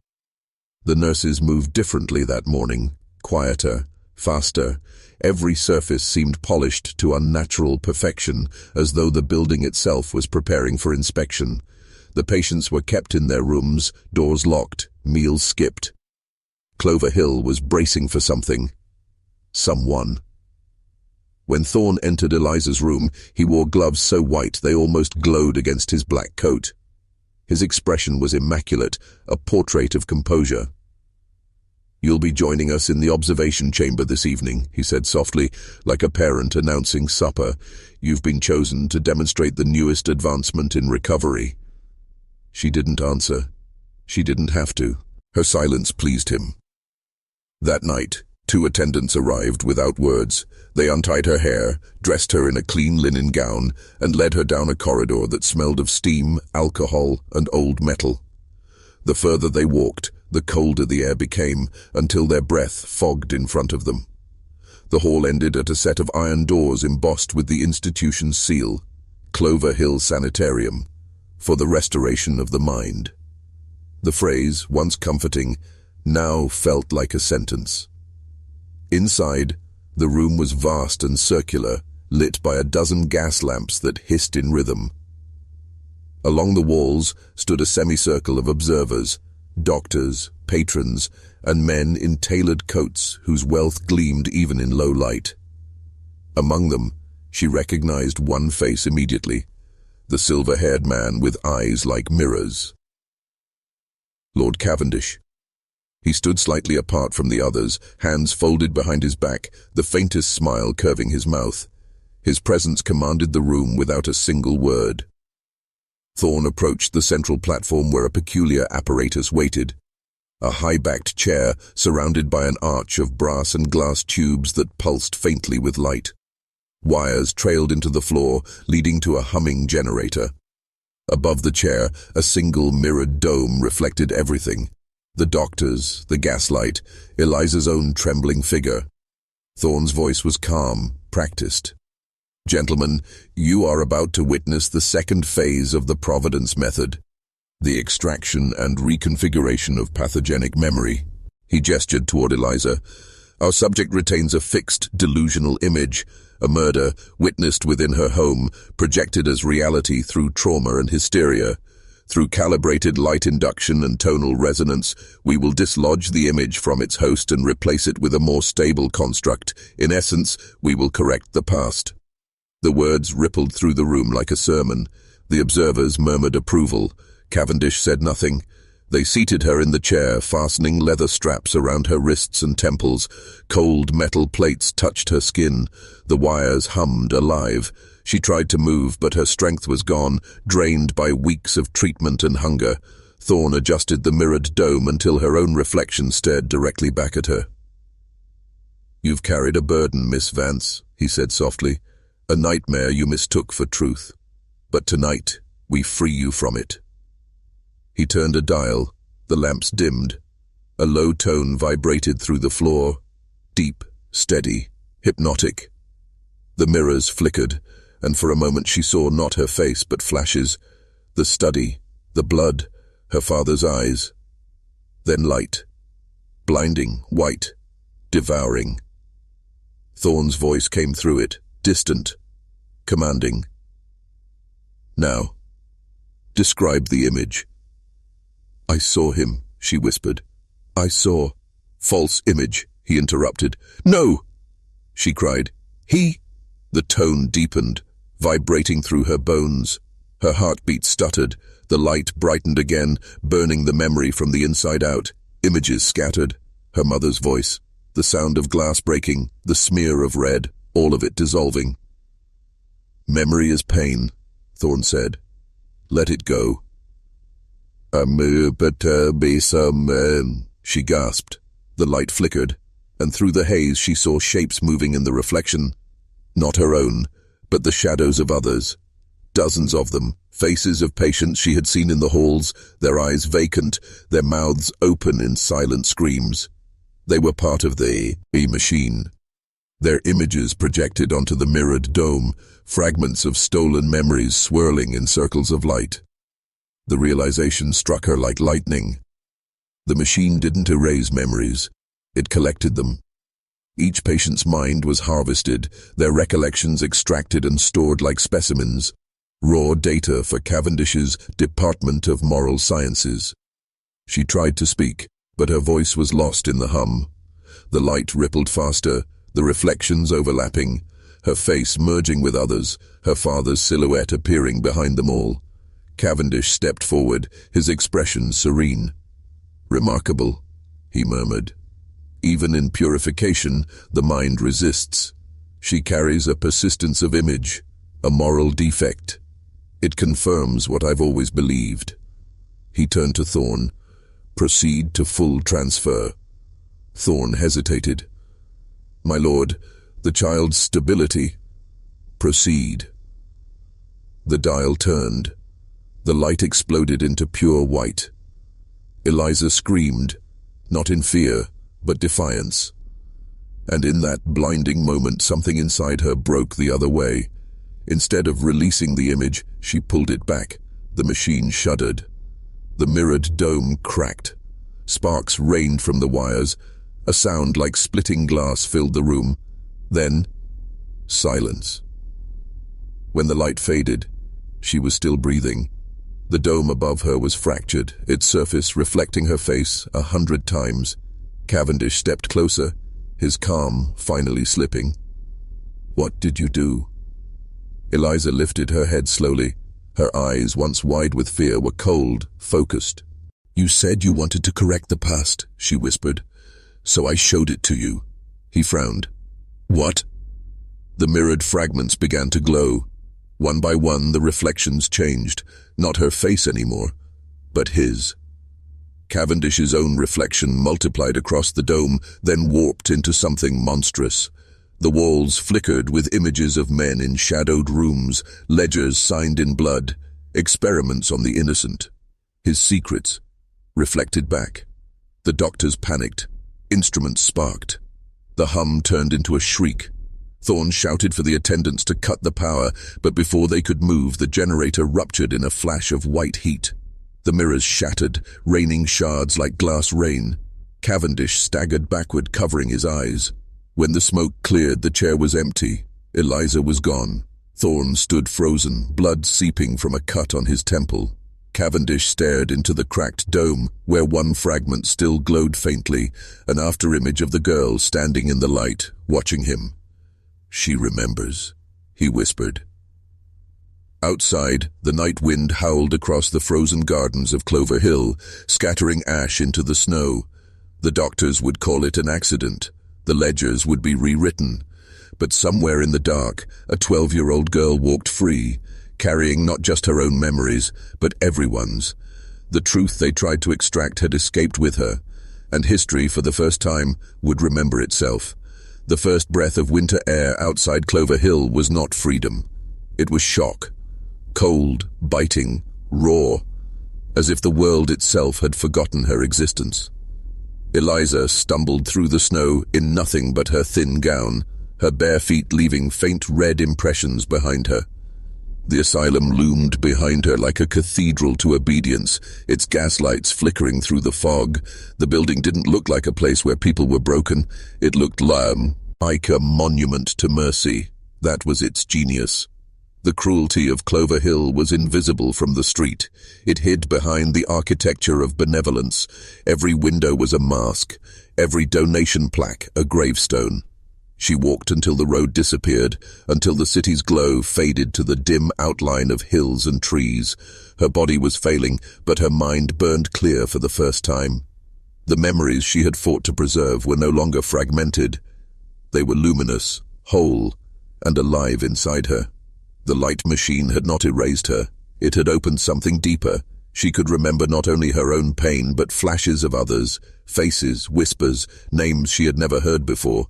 The nurses moved differently that morning, quieter, faster. Every surface seemed polished to unnatural perfection, as though the building itself was preparing for inspection. The patients were kept in their rooms, doors locked, meals skipped. Clover Hill was bracing for something. Someone. When Thorne entered Eliza's room, he wore gloves so white they almost glowed against his black coat. His expression was immaculate, a portrait of composure. "You'll be joining us in the observation chamber this evening," he said softly, like a parent announcing supper. "You've been chosen to demonstrate the newest advancement in recovery." She didn't answer. She didn't have to. Her silence pleased him. That night, 2 attendants arrived without words. They untied her hair, dressed her in a clean linen gown, and led her down a corridor that smelled of steam, alcohol, and old metal. The further they walked, the colder the air became, until their breath fogged in front of them. The hall ended at a set of iron doors embossed with the institution's seal, Clover Hill Sanitarium, for the restoration of the mind. The phrase, once comforting, now felt like a sentence. Inside, the room was vast and circular, lit by a dozen gas lamps that hissed in rhythm. Along the walls stood a semicircle of observers, doctors, patrons, and men in tailored coats whose wealth gleamed even in low light. Among them, she recognized one face immediately, the silver-haired man with eyes like mirrors. Lord Cavendish. He stood slightly apart from the others, hands folded behind his back, the faintest smile curving his mouth. His presence commanded the room without a single word. Thorn approached the central platform where a peculiar apparatus waited. A high-backed chair surrounded by an arch of brass and glass tubes that pulsed faintly with light. Wires trailed into the floor, leading to a humming generator. Above the chair, a single mirrored dome reflected everything. The doctors, the gaslight, Eliza's own trembling figure. Thorn's voice was calm, practiced. "Gentlemen, you are about to witness the second phase of the Providence method, the extraction and reconfiguration of pathogenic memory." He gestured toward Eliza. "Our subject retains a fixed delusional image, a murder witnessed within her home, projected as reality through trauma and hysteria. Through calibrated light induction and tonal resonance, we will dislodge the image from its host and replace it with a more stable construct. In essence, we will correct the past." The words rippled through the room like a sermon. The observers murmured approval. Cavendish said nothing. They seated her in the chair, fastening leather straps around her wrists and temples. Cold metal plates touched her skin. The wires hummed alive. She tried to move, but her strength was gone, drained by weeks of treatment and hunger. Thorn adjusted the mirrored dome until her own reflection stared directly back at her. "You've carried a burden, Miss Vance," he said softly. "A nightmare you mistook for truth. But tonight, we free you from it." He turned a dial. The lamps dimmed. A low tone vibrated through the floor. Deep, steady, hypnotic. The mirrors flickered, and for a moment she saw not her face but flashes. The study, the blood, her father's eyes. Then light. Blinding, white, devouring. Thorn's voice came through it, distant, commanding. "Now, describe the image." "I saw him," she whispered. "I saw—" "False image," he interrupted. "No!" she cried. "He—" The tone deepened, vibrating through her bones. Her heartbeat stuttered. The light brightened again, burning the memory from the inside out. Images scattered. Her mother's voice, the sound of glass breaking, the smear of red, all of it dissolving. "Memory is pain," Thorn said. "Let it go." But be some, she gasped. The light flickered, and through the haze she saw shapes moving in the reflection. Not her own, but the shadows of others. Dozens of them, faces of patients she had seen in the halls, their eyes vacant, their mouths open in silent screams. They were part of the machine. Their images projected onto the mirrored dome, fragments of stolen memories swirling in circles of light. The realization struck her like lightning. The machine didn't erase memories. It collected them. Each patient's mind was harvested, their recollections extracted and stored like specimens, raw data for Cavendish's Department of Moral Sciences. She tried to speak, but her voice was lost in the hum. The light rippled faster, the reflections overlapping, her face merging with others, her father's silhouette appearing behind them all. Cavendish stepped forward, his expression serene. "Remarkable," he murmured. "Even in purification, the mind resists. She carries a persistence of image, a moral defect. It confirms what I've always believed." He turned to Thorn. "Proceed to full transfer." Thorn hesitated. "My lord, the child's stability." "Proceed." The dial turned. The light exploded into pure white. Eliza screamed, not in fear, but defiance. And in that blinding moment, something inside her broke the other way. Instead of releasing the image, she pulled it back. The machine shuddered. The mirrored dome cracked. Sparks rained from the wires. A sound like splitting glass filled the room. Then, silence. When the light faded, she was still breathing. The dome above her was fractured, its surface reflecting her face 100 times. Cavendish stepped closer, his calm finally slipping. What did you do? Eliza lifted her head slowly. Her eyes, once wide with fear, were cold, focused. You said you wanted to correct the past, she whispered. So I showed it to you. He frowned. What? The mirrored fragments began to glow. One by one, the reflections changed. Not her face anymore, but his. Cavendish's own reflection multiplied across the dome, then warped into something monstrous. The walls flickered with images of men in shadowed rooms, ledgers signed in blood, experiments on the innocent. His secrets, reflected back. The doctors panicked. Instruments sparked. The hum turned into a shriek. Thorne shouted for the attendants to cut the power, but before they could move, the generator ruptured in a flash of white heat. The mirrors shattered, raining shards like glass rain. Cavendish staggered backward, covering his eyes. When the smoke cleared, the chair was empty. Eliza was gone. Thorne stood frozen, blood seeping from a cut on his temple. Cavendish stared into the cracked dome, where one fragment still glowed faintly, an afterimage of the girl standing in the light, watching him. She remembers, he whispered. Outside, the night wind howled across the frozen gardens of Clover Hill, scattering ash into the snow. The doctors would call it an accident. The ledgers would be rewritten. But somewhere in the dark, a 12-year-old girl walked free, carrying not just her own memories, but everyone's. The truth they tried to extract had escaped with her, and history, for the first time, would remember itself. The first breath of winter air outside Clover Hill was not freedom. It was shock. Cold, biting, raw, as if the world itself had forgotten her existence. Eliza stumbled through the snow in nothing but her thin gown, her bare feet leaving faint red impressions behind her. The asylum loomed behind her like a cathedral to obedience, its gaslights flickering through the fog. The building didn't look like a place where people were broken. It looked like a monument to mercy. That was its genius. The cruelty of Clover Hill was invisible from the street. It hid behind the architecture of benevolence. Every window was a mask, every donation plaque a gravestone. She walked until the road disappeared, until the city's glow faded to the dim outline of hills and trees. Her body was failing, but her mind burned clear for the first time. The memories she had fought to preserve were no longer fragmented. They were luminous, whole, and alive inside her. The light machine had not erased her. It had opened something deeper. She could remember not only her own pain, but flashes of others, faces, whispers, names she had never heard before.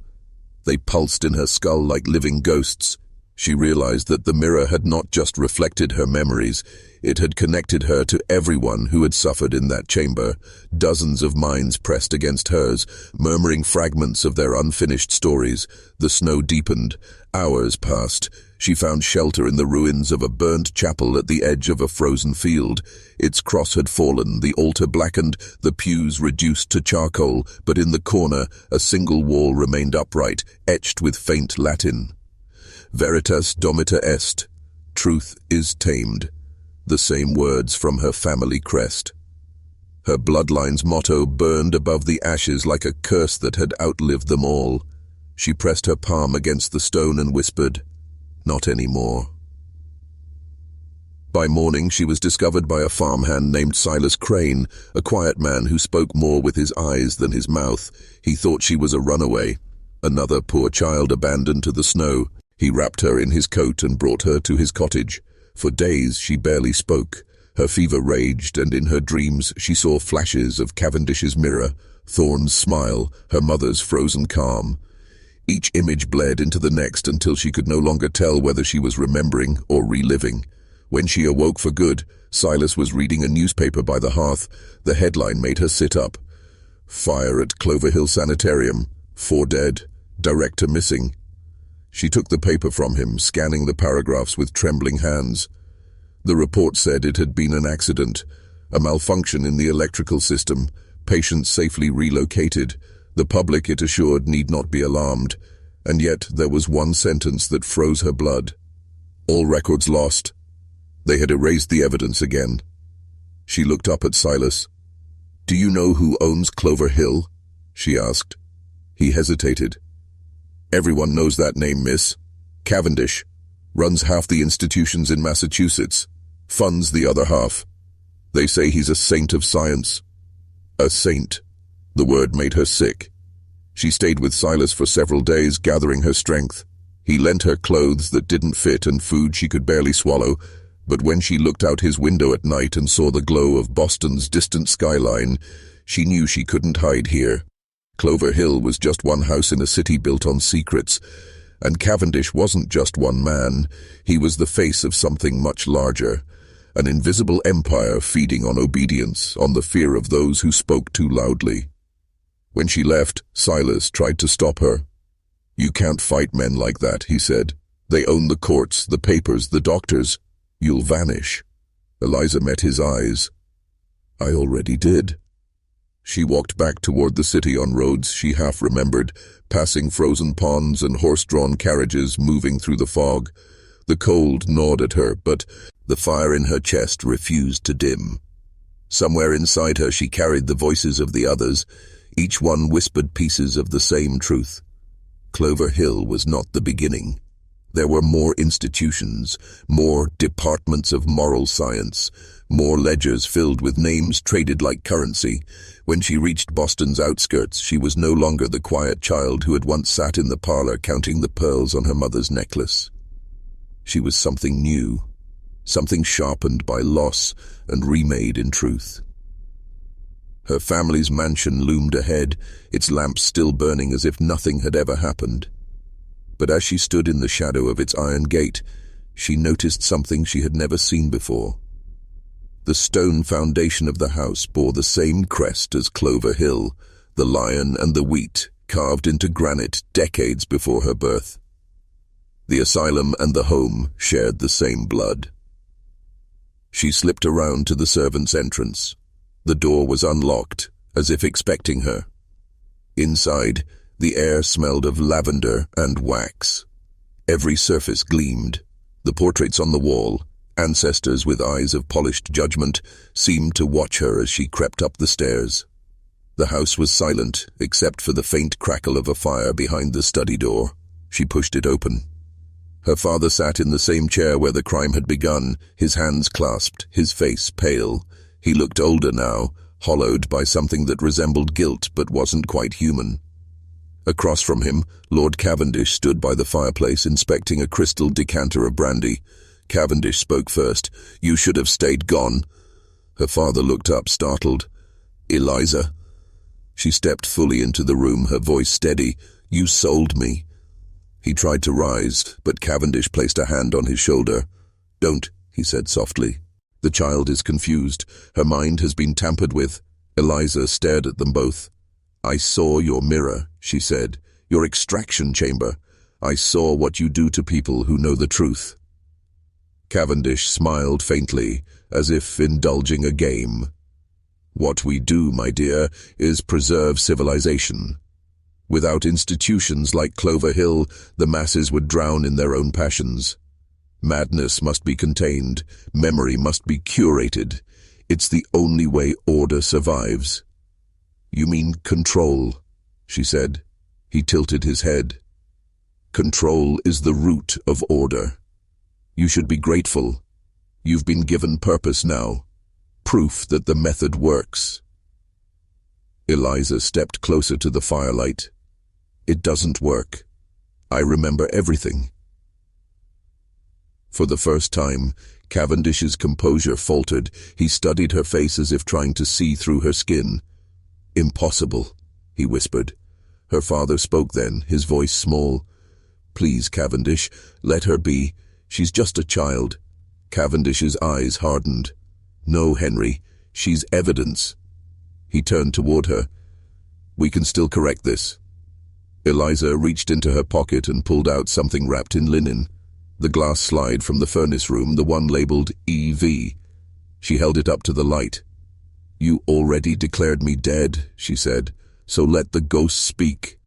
They pulsed in her skull like living ghosts. She realized that the mirror had not just reflected her memories, it had connected her to everyone who had suffered in that chamber. Dozens of minds pressed against hers, murmuring fragments of their unfinished stories. The snow deepened. Hours passed. She found shelter in the ruins of a burned chapel at the edge of a frozen field. Its cross had fallen, the altar blackened, the pews reduced to charcoal, but in the corner, a single wall remained upright, etched with faint Latin. Veritas domita est. Truth is tamed. The same words from her family crest. Her bloodline's motto burned above the ashes like a curse that had outlived them all. She pressed her palm against the stone and whispered, "Not anymore." By morning, she was discovered by a farmhand named Silas Crane, a quiet man who spoke more with his eyes than his mouth. He thought she was a runaway, another poor child abandoned to the snow. He wrapped her in his coat and brought her to his cottage. For days, she barely spoke. Her fever raged, and in her dreams, she saw flashes of Cavendish's mirror, Thorne's smile, her mother's frozen calm. Each image bled into the next until she could no longer tell whether she was remembering or reliving. When she awoke for good, Silas was reading a newspaper by the hearth. The headline made her sit up. "Fire at Clover Hill Sanitarium. 4 dead. Director missing." She took the paper from him, scanning the paragraphs with trembling hands. The report said it had been an accident, a malfunction in the electrical system, patients safely relocated. The public, it assured, need not be alarmed. And yet there was one sentence that froze her blood. All records lost. They had erased the evidence again. She looked up at Silas. "Do you know who owns Clover Hill?" she asked. He hesitated. "Everyone knows that name, miss. Cavendish runs half the institutions in Massachusetts, funds the other half. They say he's a saint of science. A saint. The word made her sick. She stayed with Silas for several days, gathering her strength. He lent her clothes that didn't fit and food she could barely swallow, but when she looked out his window at night and saw the glow of Boston's distant skyline, she knew she couldn't hide here. Clover Hill was just one house in a city built on secrets, and Cavendish wasn't just one man. He was the face of something much larger, an invisible empire feeding on obedience, on the fear of those who spoke too loudly. When she left, Silas tried to stop her. "You can't fight men like that," he said. "They own the courts, the papers, the doctors. You'll vanish." Eliza met his eyes. "I already did." She walked back toward the city on roads she half remembered, passing frozen ponds and horse-drawn carriages moving through the fog. The cold gnawed at her, but the fire in her chest refused to dim. Somewhere inside her she carried the voices of the others. Each one whispered pieces of the same truth. Clover Hill was not the beginning. There were more institutions, more departments of moral science, more ledgers filled with names traded like currency. When she reached Boston's outskirts, she was no longer the quiet child who had once sat in the parlor counting the pearls on her mother's necklace. She was something new, something sharpened by loss and remade in truth. Her family's mansion loomed ahead, its lamps still burning as if nothing had ever happened. But as she stood in the shadow of its iron gate, she noticed something she had never seen before. The stone foundation of the house bore the same crest as Clover Hill, the lion and the wheat, carved into granite decades before her birth. The asylum and the home shared the same blood. She slipped around to the servants' entrance. The door was unlocked, as if expecting her. Inside, the air smelled of lavender and wax. Every surface gleamed. The portraits on the wall, ancestors with eyes of polished judgment, seemed to watch her as she crept up the stairs. The house was silent, except for the faint crackle of a fire behind the study door. She pushed it open. Her father sat in the same chair where the crime had begun, his hands clasped, his face pale. He looked older now, hollowed by something that resembled guilt but wasn't quite human. Across from him, Lord Cavendish stood by the fireplace inspecting a crystal decanter of brandy. Cavendish spoke first. "You should have stayed gone." Her father looked up, startled. "Eliza." She stepped fully into the room, her voice steady. "You sold me." He tried to rise, but Cavendish placed a hand on his shoulder. "Don't," he said softly. "The child is confused. Her mind has been tampered with." Eliza stared at them both. "I saw your mirror," she said. "Your extraction chamber. I saw what you do to people who know the truth." Cavendish smiled faintly, as if indulging a game. "What we do, my dear, is preserve civilization. Without institutions like Clover Hill, the masses would drown in their own passions. Madness must be contained, memory must be curated. It's the only way order survives." "You mean control," she said. He tilted his head. "Control is the root of order. You should be grateful. You've been given purpose now, proof that the method works." Eliza stepped closer to the firelight. "It doesn't work. I remember everything." For the first time, Cavendish's composure faltered. He studied her face as if trying to see through her skin. "Impossible," he whispered. Her father spoke then, his voice small. "Please, Cavendish, let her be. She's just a child." Cavendish's eyes hardened. "No, Henry, she's evidence." He turned toward her. "We can still correct this." Eliza reached into her pocket and pulled out something wrapped in linen. The glass slide from the furnace room, the one labeled EV. She held it up to the light. "You already declared me dead," she said, "so let the ghost speak."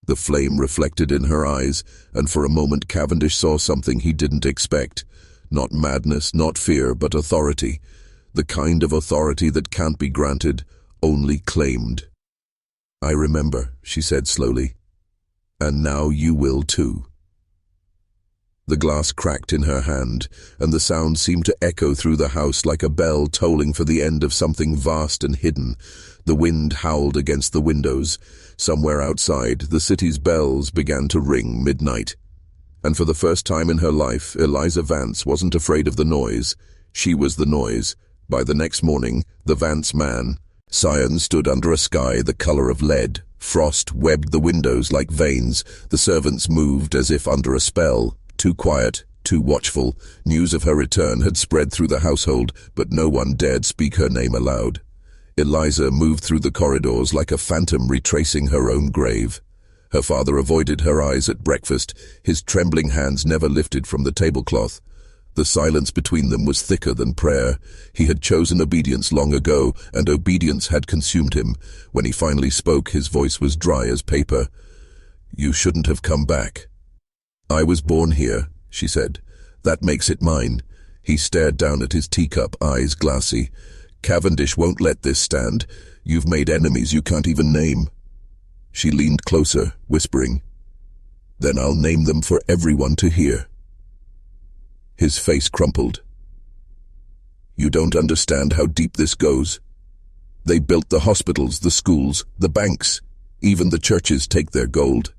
The flame reflected in her eyes, and for a moment Cavendish saw something he didn't expect. Not madness, not fear, but authority. The kind of authority that can't be granted, only claimed. "I remember," she said slowly. "And now you will too." The glass cracked in her hand, and the sound seemed to echo through the house like a bell tolling for the end of something vast and hidden. The wind howled against the windows. Somewhere outside, the city's bells began to ring midnight. And for the first time in her life, Eliza Vance wasn't afraid of the noise. She was the noise. By the next morning, the Vance man, Sion, stood under a sky the color of lead. Frost webbed the windows like veins. The servants moved as if under a spell. Too quiet, too watchful. News of her return had spread through the household, but no one dared speak her name aloud. Eliza moved through the corridors like a phantom retracing her own grave. Her father avoided her eyes at breakfast. His trembling hands never lifted from the tablecloth. The silence between them was thicker than prayer. He had chosen obedience long ago, and obedience had consumed him. When he finally spoke, his voice was dry as paper. "You shouldn't have come back." "I was born here," she said. "That makes it mine." He stared down at his teacup, eyes glassy. "Cavendish won't let this stand. You've made enemies you can't even name." She leaned closer, whispering, "Then I'll name them for everyone to hear." His face crumpled. "You don't understand how deep this goes. They built the hospitals, the schools, the banks. Even the churches take their gold.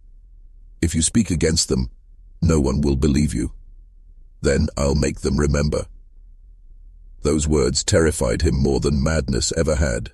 If you speak against them, no one will believe you. Then I'll make them remember." Those words terrified him more than madness ever had.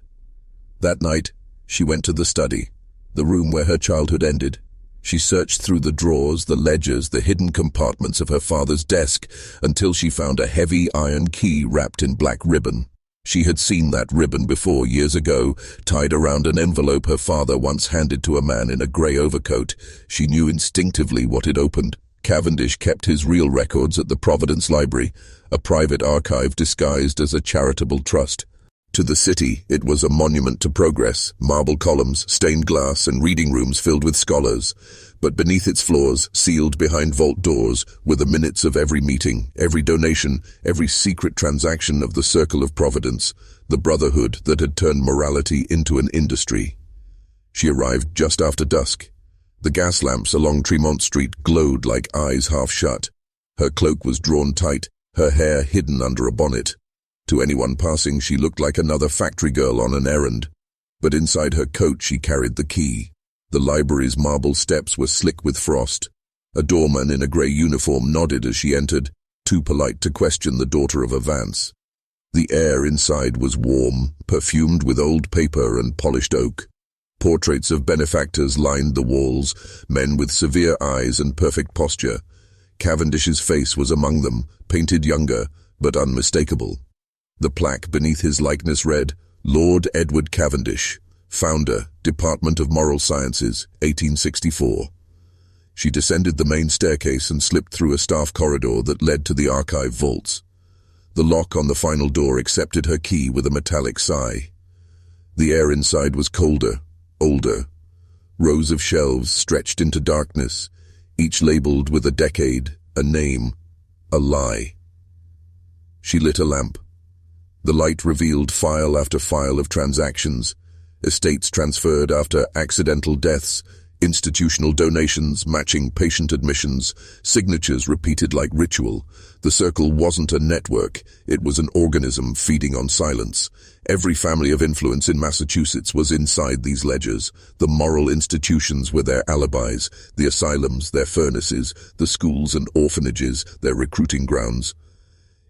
That night, she went to the study, the room where her childhood ended. She searched through the drawers, the ledgers, the hidden compartments of her father's desk, until she found a heavy iron key wrapped in black ribbon. She had seen that ribbon before, years ago, tied around an envelope her father once handed to a man in a grey overcoat. She knew instinctively what it opened. Cavendish kept his real records at the Providence Library, a private archive disguised as a charitable trust. To the city, it was a monument to progress, marble columns, stained glass, and reading rooms filled with scholars. But beneath its floors, sealed behind vault doors, were the minutes of every meeting, every donation, every secret transaction of the Circle of Providence, the brotherhood that had turned morality into an industry. She arrived just after dusk. The gas lamps along Tremont Street glowed like eyes half shut. Her cloak was drawn tight, her hair hidden under a bonnet. To anyone passing, she looked like another factory girl on an errand. But inside her coat she carried the key. The library's marble steps were slick with frost. A doorman in a grey uniform nodded as she entered, too polite to question the daughter of a Vance. The air inside was warm, perfumed with old paper and polished oak. Portraits of benefactors lined the walls, men with severe eyes and perfect posture. Cavendish's face was among them, painted younger, but unmistakable. The plaque beneath his likeness read, "Lord Edward Cavendish, Founder, Department of Moral Sciences, 1864. She descended the main staircase and slipped through a staff corridor that led to the archive vaults. The lock on the final door accepted her key with a metallic sigh. The air inside was colder, older. Rows of shelves stretched into darkness, each labeled with a decade, a name, a lie. She lit a lamp. The light revealed file after file of transactions, estates transferred after accidental deaths, institutional donations matching patient admissions, signatures repeated like ritual. The circle wasn't a network, it was an organism feeding on silence. Every family of influence in Massachusetts was inside these ledgers. The moral institutions were their alibis, the asylums their furnaces, the schools and orphanages their recruiting grounds.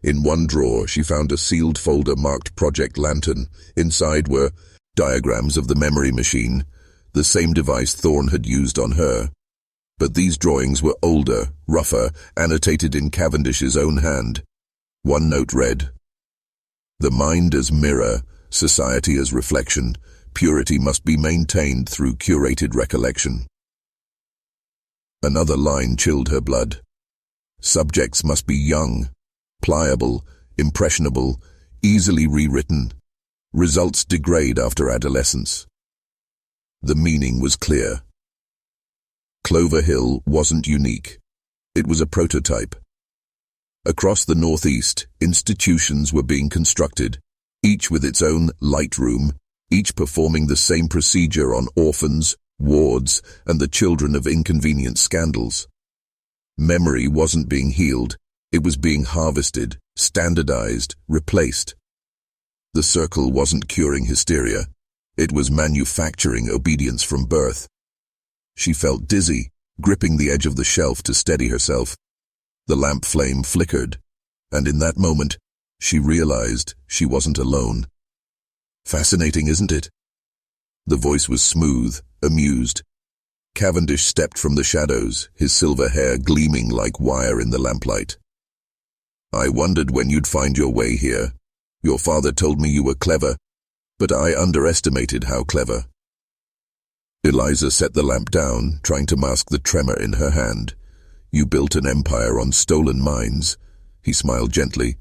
In one drawer she found a sealed folder marked Project Lantern. Inside were diagrams of the memory machine, the same device Thorne had used on her. But these drawings were older, rougher, annotated in Cavendish's own hand. One note read, "The mind as mirror, society as reflection, purity must be maintained through curated recollection." Another line chilled her blood. "Subjects must be young, pliable, impressionable, easily rewritten. Results degrade after adolescence." The meaning was clear. Clover Hill wasn't unique. It was a prototype. Across the Northeast, institutions were being constructed, each with its own light room, each performing the same procedure on orphans, wards, and the children of inconvenient scandals. Memory wasn't being healed. It was being harvested, standardized, replaced. The circle wasn't curing hysteria. It was manufacturing obedience from birth. She felt dizzy, gripping the edge of the shelf to steady herself. The lamp flame flickered, and in that moment, she realized she wasn't alone. Fascinating, isn't it? The voice was smooth, amused. Cavendish stepped from the shadows, his silver hair gleaming like wire in the lamplight. I wondered when you'd find your way here. Your father told me you were clever, but I underestimated how clever. Eliza set the lamp down, trying to mask the tremor in her hand. You built an empire on stolen mines. He smiled gently.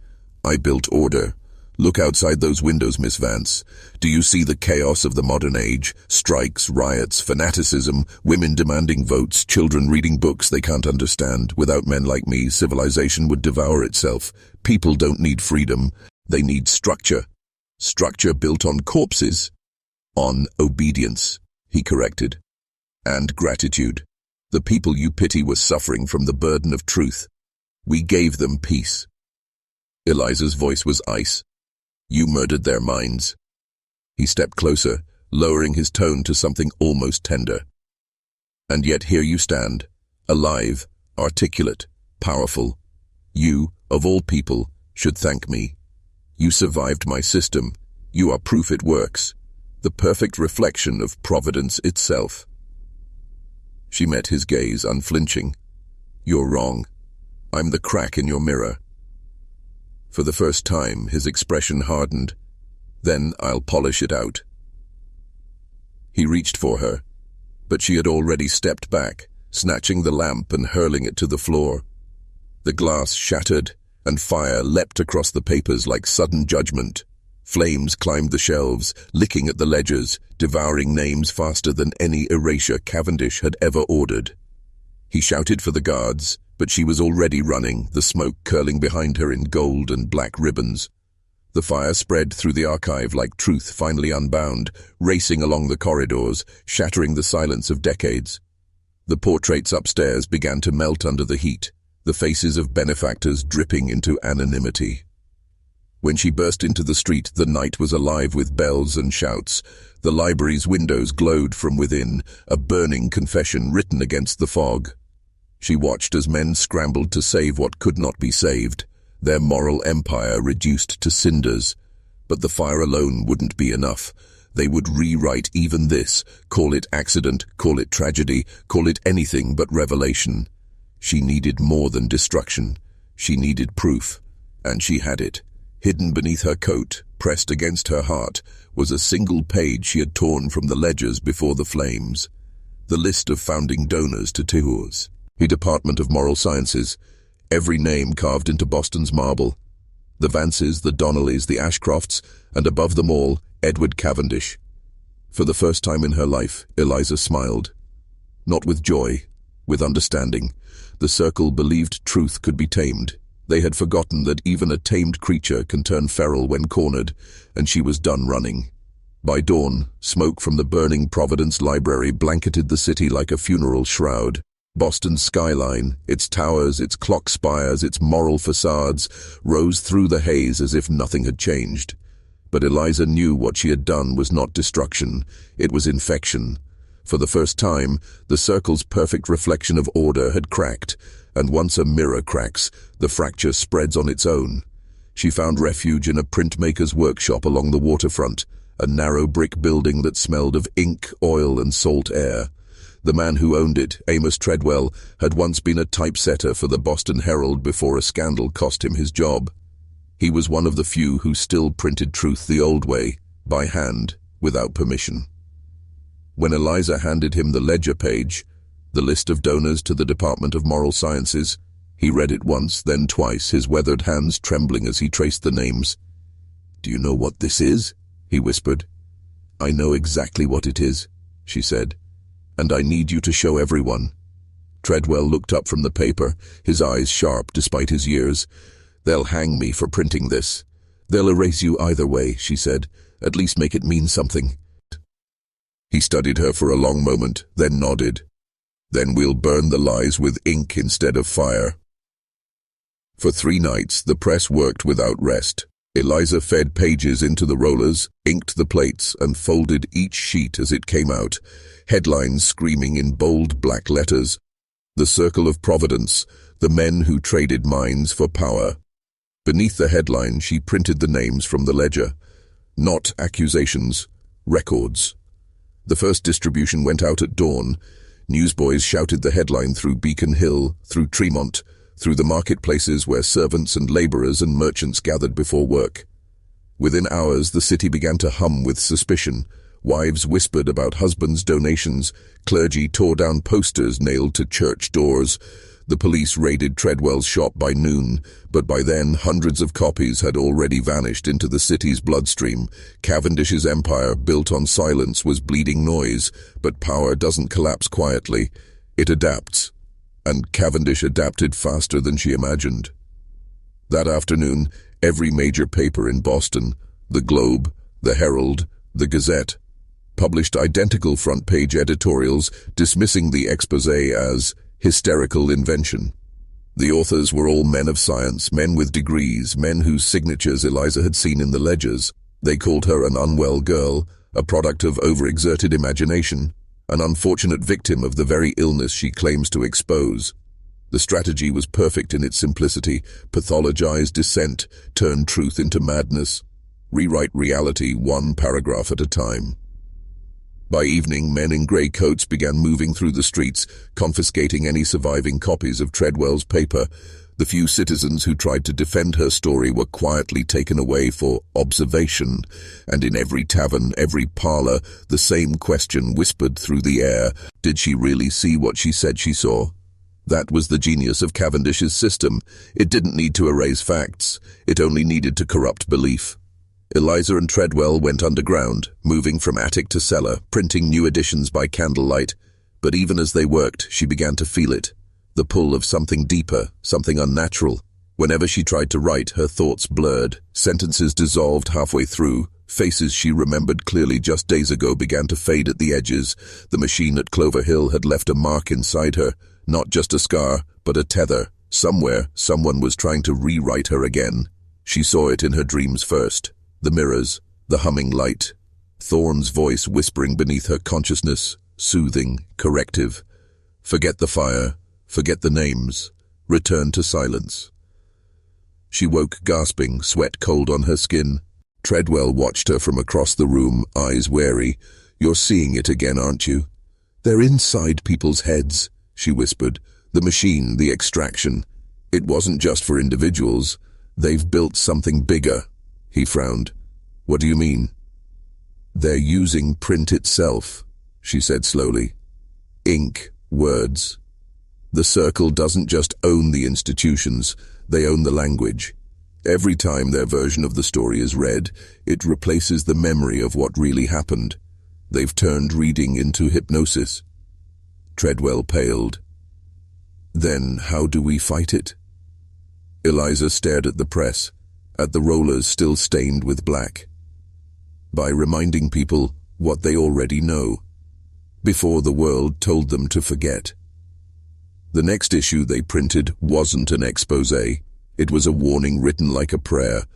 I built order. Look outside those windows, Miss Vance. Do you see the chaos of the modern age? Strikes, riots, fanaticism, women demanding votes, children reading books they can't understand. Without men like me, civilization would devour itself. People don't need freedom. They need structure. Structure built on corpses. On obedience, he corrected. And gratitude. The people you pity were suffering from the burden of truth. We gave them peace. Eliza's voice was ice. You murdered their minds. He stepped closer, lowering his tone to something almost tender. And yet here you stand, alive, articulate, powerful. You, of all people, should thank me. You survived my system. You are proof it works. The perfect reflection of Providence itself. She met his gaze, unflinching. You're wrong. I'm the crack in your mirror. For the first time, his expression hardened. Then I'll polish it out. He reached for her, but she had already stepped back, snatching the lamp and hurling it to the floor. The glass shattered, and fire leapt across the papers like sudden judgment. Flames climbed the shelves, licking at the ledgers, devouring names faster than any erasure Cavendish had ever ordered. He shouted for the guards, but she was already running, the smoke curling behind her in gold and black ribbons. The fire spread through the archive like truth finally unbound, racing along the corridors, shattering the silence of decades. The portraits upstairs began to melt under the heat, the faces of benefactors dripping into anonymity. When she burst into the street, the night was alive with bells and shouts. The library's windows glowed from within, a burning confession written against the fog. She watched as men scrambled to save what could not be saved, their moral empire reduced to cinders. But the fire alone wouldn't be enough. They would rewrite even this, call it accident, call it tragedy, call it anything but revelation. She needed more than destruction. She needed proof, and she had it. Hidden beneath her coat, pressed against her heart, was a single page she had torn from the ledgers before the flames. The list of founding donors to Tihur's. The Department of Moral Sciences, every name carved into Boston's marble. The Vances, the Donnellys, the Ashcrofts, and above them all, Edward Cavendish. For the first time in her life, Eliza smiled. Not with joy, with understanding. The circle believed truth could be tamed. They had forgotten that even a tamed creature can turn feral when cornered, and she was done running. By dawn, smoke from the burning Providence Library blanketed the city like a funeral shroud. Boston's skyline, its towers, its clock spires, its moral facades, rose through the haze as if nothing had changed. But Eliza knew what she had done was not destruction, it was infection. For the first time, the circle's perfect reflection of order had cracked, and once a mirror cracks, the fracture spreads on its own. She found refuge in a printmaker's workshop along the waterfront, a narrow brick building that smelled of ink, oil, and salt air. The man who owned it, Amos Treadwell, had once been a typesetter for the Boston Herald before a scandal cost him his job. He was one of the few who still printed truth the old way, by hand, without permission. When Eliza handed him the ledger page, the list of donors to the Department of Moral Sciences, he read it once, then twice, his weathered hands trembling as he traced the names. "Do you know what this is?" he whispered. "I know exactly what it is," she said. "And I need you to show everyone." Treadwell looked up from the paper, his eyes sharp despite his years. "They'll hang me for printing this." "They'll erase you either way," she said. "At least make it mean something." He studied her for a long moment, then nodded. Then we'll burn the lies with ink instead of fire. For 3 nights, the press worked without rest. Eliza fed pages into the rollers, inked the plates, and folded each sheet as it came out, headlines screaming in bold black letters. The Circle of Providence, the men who traded minds for power. Beneath the headline, she printed the names from the ledger. Not accusations, records. The first distribution went out at dawn. Newsboys shouted the headline through Beacon Hill, through Tremont, through the marketplaces where servants and laborers and merchants gathered before work. Within hours, the city began to hum with suspicion. Wives whispered about husbands' donations. Clergy tore down posters nailed to church doors. The police raided Treadwell's shop by noon, but by then hundreds of copies had already vanished into the city's bloodstream. Cavendish's empire, built on silence, was bleeding noise, but power doesn't collapse quietly. It adapts. And Cavendish adapted faster than she imagined. That afternoon, every major paper in Boston, the Globe, the Herald, the Gazette, published identical front-page editorials dismissing the exposé as hysterical invention. The authors were all men of science, men with degrees, men whose signatures Eliza had seen in the ledgers. They called her an unwell girl, a product of overexerted imagination, an unfortunate victim of the very illness she claims to expose. The strategy was perfect in its simplicity: pathologize dissent, turn truth into madness, rewrite reality 1 paragraph at a time. By evening, men in grey coats began moving through the streets, confiscating any surviving copies of Treadwell's paper. The few citizens who tried to defend her story were quietly taken away for observation, and in every tavern, every parlour, the same question whispered through the air: did she really see what she said she saw? That was the genius of Cavendish's system. It didn't need to erase facts. It only needed to corrupt belief. Eliza and Treadwell went underground, moving from attic to cellar, printing new editions by candlelight. But even as they worked, she began to feel it. The pull of something deeper, something unnatural. Whenever she tried to write, her thoughts blurred. Sentences dissolved halfway through. Faces she remembered clearly just days ago began to fade at the edges. The machine at Clover Hill had left a mark inside her. Not just a scar, but a tether. Somewhere, someone was trying to rewrite her again. She saw it in her dreams first. The mirrors, the humming light. Thorne's voice whispering beneath her consciousness, soothing, corrective. Forget the fire, forget the names, return to silence. She woke gasping, sweat cold on her skin. Treadwell watched her from across the room, eyes wary. "You're seeing it again, aren't you?" "They're inside people's heads," she whispered. "The machine, the extraction. It wasn't just for individuals. They've built something bigger." He frowned. "What do you mean?" "They're using print itself," she said slowly. "Ink, words. The Circle doesn't just own the institutions, they own the language. Every time their version of the story is read, it replaces the memory of what really happened. They've turned reading into hypnosis." Treadwell paled. "Then how do we fight it?" Eliza stared at the press, at the rollers still stained with black. "By reminding people what they already know, before the world told them to forget." The next issue they printed wasn't an exposé. It was a warning written like a prayer.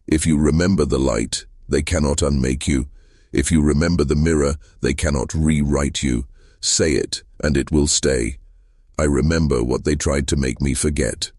If you remember the light, they cannot unmake you. If you remember the mirror, they cannot rewrite you. Say it, and it will stay. I remember what they tried to make me forget.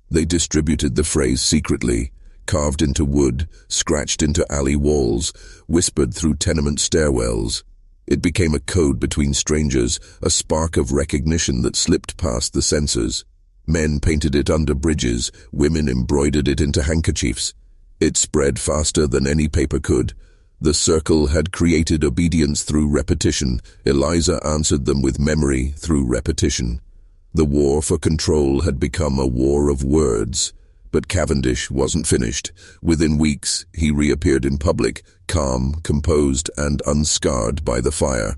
They distributed the phrase secretly, carved into wood, scratched into alley walls, whispered through tenement stairwells. It became a code between strangers, a spark of recognition that slipped past the censors. Men painted it under bridges, women embroidered it into handkerchiefs. It spread faster than any paper could. The Circle had created obedience through repetition. Eliza answered them with memory through repetition. The war for control had become a war of words. But Cavendish wasn't finished. Within weeks, he reappeared in public, calm, composed, and unscarred by the fire.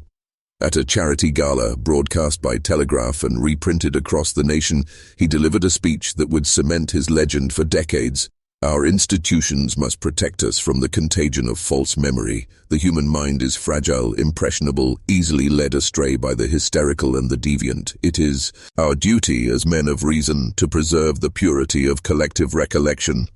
At a charity gala, broadcast by telegraph and reprinted across the nation, he delivered a speech that would cement his legend for decades. Our institutions must protect us from the contagion of false memory. The human mind is fragile, impressionable, easily led astray by the hysterical and the deviant. It is our duty as men of reason to preserve the purity of collective recollection.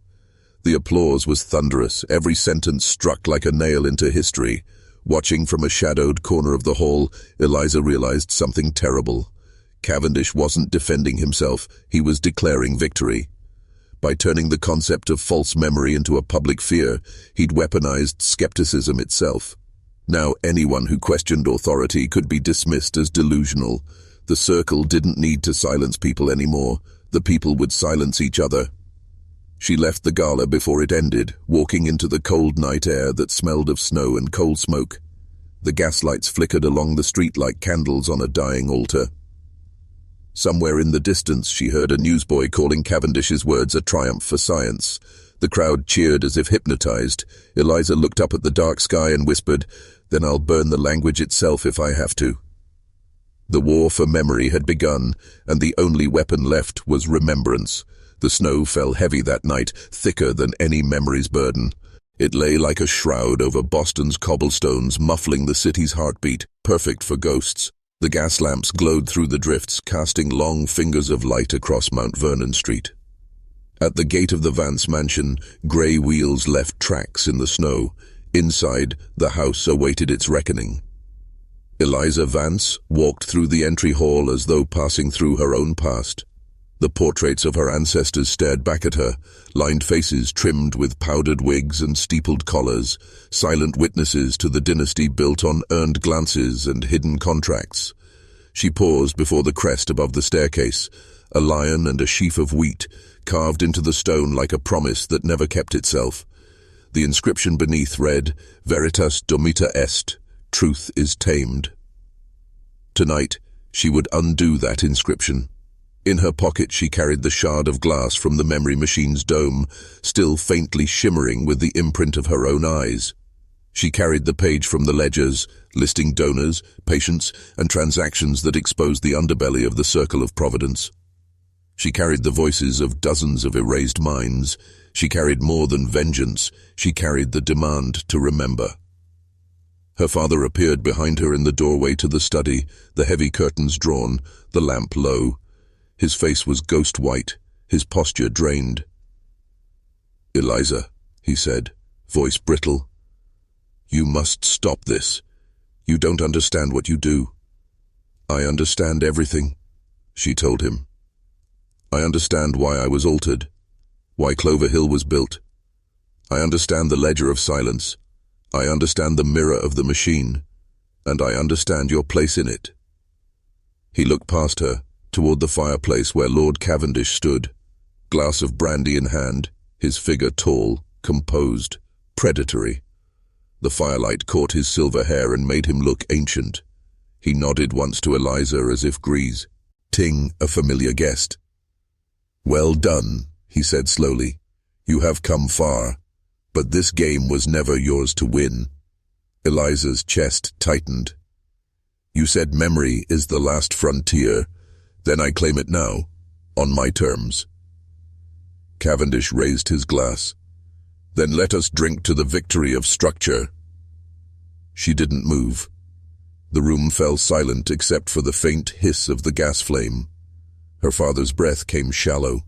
The applause was thunderous, every sentence struck like a nail into history. Watching from a shadowed corner of the hall, Eliza realized something terrible. Cavendish wasn't defending himself, he was declaring victory. By turning the concept of false memory into a public fear, he'd weaponized skepticism itself. Now anyone who questioned authority could be dismissed as delusional. The circle didn't need to silence people anymore. The people would silence each other. She left the gala before it ended, walking into the cold night air that smelled of snow and coal smoke. The gaslights flickered along the street like candles on a dying altar. Somewhere in the distance, she heard a newsboy calling Cavendish's words a triumph for science. The crowd cheered as if hypnotized. Eliza looked up at the dark sky and whispered, "Then I'll burn the language itself if I have to." The war for memory had begun, and the only weapon left was remembrance. The snow fell heavy that night, thicker than any memory's burden. It lay like a shroud over Boston's cobblestones, muffling the city's heartbeat, perfect for ghosts. The gas lamps glowed through the drifts, casting long fingers of light across Mount Vernon Street. At the gate of the Vance mansion, grey wheels left tracks in the snow. Inside, the house awaited its reckoning. Eliza Vance walked through the entry hall as though passing through her own past. The portraits of her ancestors stared back at her, lined faces trimmed with powdered wigs and steepled collars, silent witnesses to the dynasty built on earned glances and hidden contracts. She paused before the crest above the staircase, a lion and a sheaf of wheat, carved into the stone like a promise that never kept itself. The inscription beneath read, "Veritas domita est," truth is tamed. Tonight, she would undo that inscription. In her pocket she carried the shard of glass from the memory machine's dome, still faintly shimmering with the imprint of her own eyes. She carried the page from the ledgers, listing donors, patients, and transactions that exposed the underbelly of the circle of providence. She carried the voices of dozens of erased minds. She carried more than vengeance. She carried the demand to remember. Her father appeared behind her in the doorway to the study, the heavy curtains drawn, the lamp low. His face was ghost white, his posture drained. "Eliza," he said, voice brittle, "you must stop this. You don't understand what you do." "I understand everything," she told him. "I understand why I was altered, why Clover Hill was built. I understand the ledger of silence. I understand the mirror of the machine, and I understand your place in it." He looked past her, toward the fireplace where Lord Cavendish stood, glass of brandy in hand, his figure tall, composed, predatory. The firelight caught his silver hair and made him look ancient. He nodded once to Eliza as if greeting a familiar guest. "Well done," he said slowly. "You have come far, but this game was never yours to win." Eliza's chest tightened. "You said memory is the last frontier. Then I claim it now, on my terms." Cavendish raised his glass. "Then let us drink to the victory of structure." She didn't move. The room fell silent except for the faint hiss of the gas flame. Her father's breath came shallow.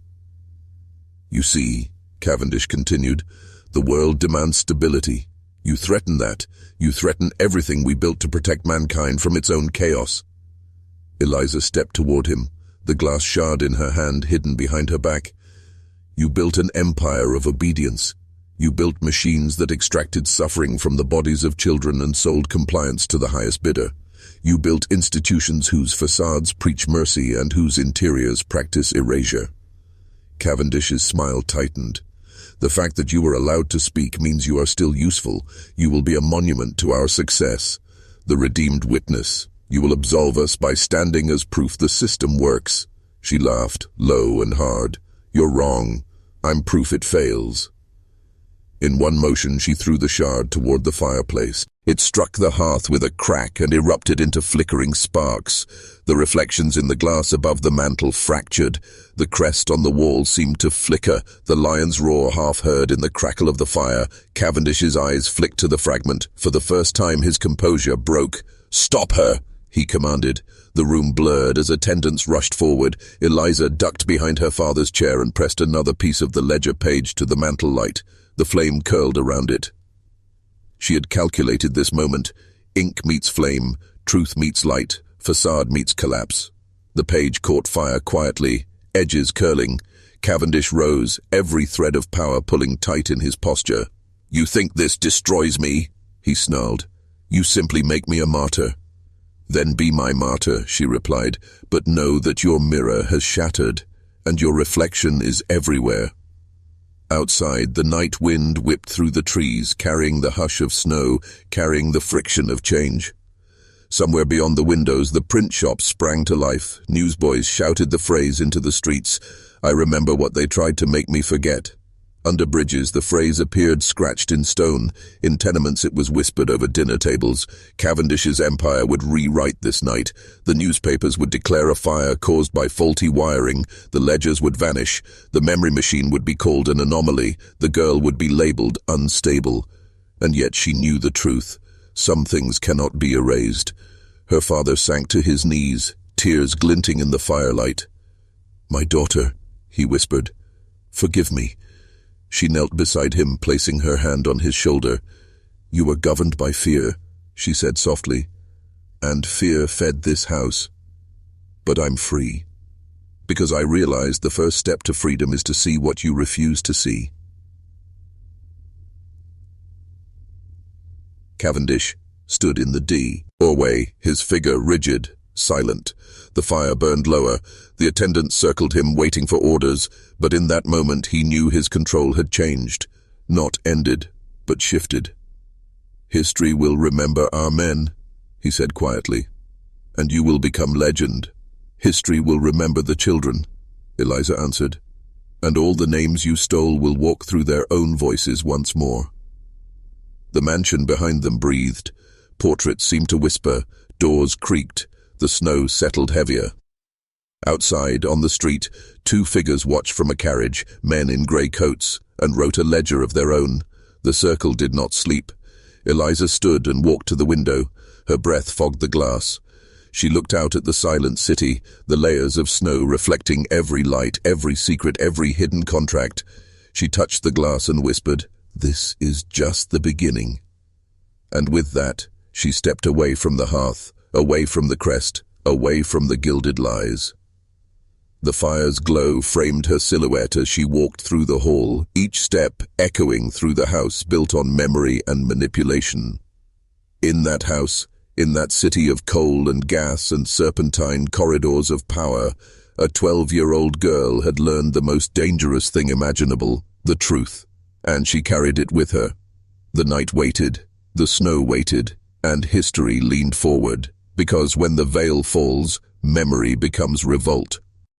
"You see," Cavendish continued, "the world demands stability. You threaten that. You threaten everything we built to protect mankind from its own chaos." Eliza stepped toward him, the glass shard in her hand hidden behind her back. "You built an empire of obedience. You built machines that extracted suffering from the bodies of children and sold compliance to the highest bidder. You built institutions whose facades preach mercy and whose interiors practice erasure." Cavendish's smile tightened. "The fact that you were allowed to speak means you are still useful. You will be a monument to our success, the redeemed witness. You will absolve us by standing as proof the system works." She laughed, low and hard. "You're wrong. I'm proof it fails." In one motion, she threw the shard toward the fireplace. It struck the hearth with a crack and erupted into flickering sparks. The reflections in the glass above the mantel fractured. The crest on the wall seemed to flicker, the lion's roar half heard in the crackle of the fire. Cavendish's eyes flicked to the fragment. For the first time, his composure broke. "Stop her!" he commanded. The room blurred as attendants rushed forward. Eliza ducked behind her father's chair and pressed another piece of the ledger page to the mantel light. The flame curled around it. She had calculated this moment. Ink meets flame, truth meets light, facade meets collapse. The page caught fire quietly, edges curling. Cavendish rose, every thread of power pulling tight in his posture. "You think this destroys me?" he snarled. "You simply make me a martyr." "Then be my martyr," she replied, "but know that your mirror has shattered, and your reflection is everywhere." Outside, the night wind whipped through the trees, carrying the hush of snow, carrying the friction of change. Somewhere beyond the windows, the print shop sprang to life. Newsboys shouted the phrase into the streets. I remember what they tried to make me forget. Under bridges, the phrase appeared scratched in stone. In tenements, it was whispered over dinner tables. Cavendish's empire would rewrite this night. The newspapers would declare a fire caused by faulty wiring. The ledgers would vanish. The memory machine would be called an anomaly. The girl would be labeled unstable. And yet she knew the truth. Some things cannot be erased. Her father sank to his knees, tears glinting in the firelight. "My daughter," he whispered, "forgive me." She knelt beside him, placing her hand on his shoulder. "You were governed by fear," she said softly, "and fear fed this house. But I'm free, because I realized the first step to freedom is to see what you refuse to see." Cavendish stood in the doorway, his figure rigid, silent. The fire burned lower. The attendants circled him, waiting for orders, but in that moment he knew his control had changed, not ended, but shifted. "History will remember our men," he said quietly, "and you will become legend. History will remember the children," Eliza answered, "and all the names you stole will walk through their own voices once more." The mansion behind them breathed. Portraits seemed to whisper, doors creaked, the snow settled heavier. Outside, on the street, two figures watched from a carriage, men in grey coats, and wrote a ledger of their own. The circle did not sleep. Eliza stood and walked to the window. Her breath fogged the glass. She looked out at the silent city, the layers of snow reflecting every light, every secret, every hidden contract. She touched the glass and whispered, "This is just the beginning." And with that, she stepped away from the hearth, away from the crest, away from the gilded lies. The fire's glow framed her silhouette as she walked through the hall, each step echoing through the house built on memory and manipulation. In that house, in that city of coal and gas and serpentine corridors of power, a 12-year-old girl had learned the most dangerous thing imaginable, the truth, and she carried it with her. The night waited, the snow waited, and history leaned forward, because when the veil falls, memory becomes revolt.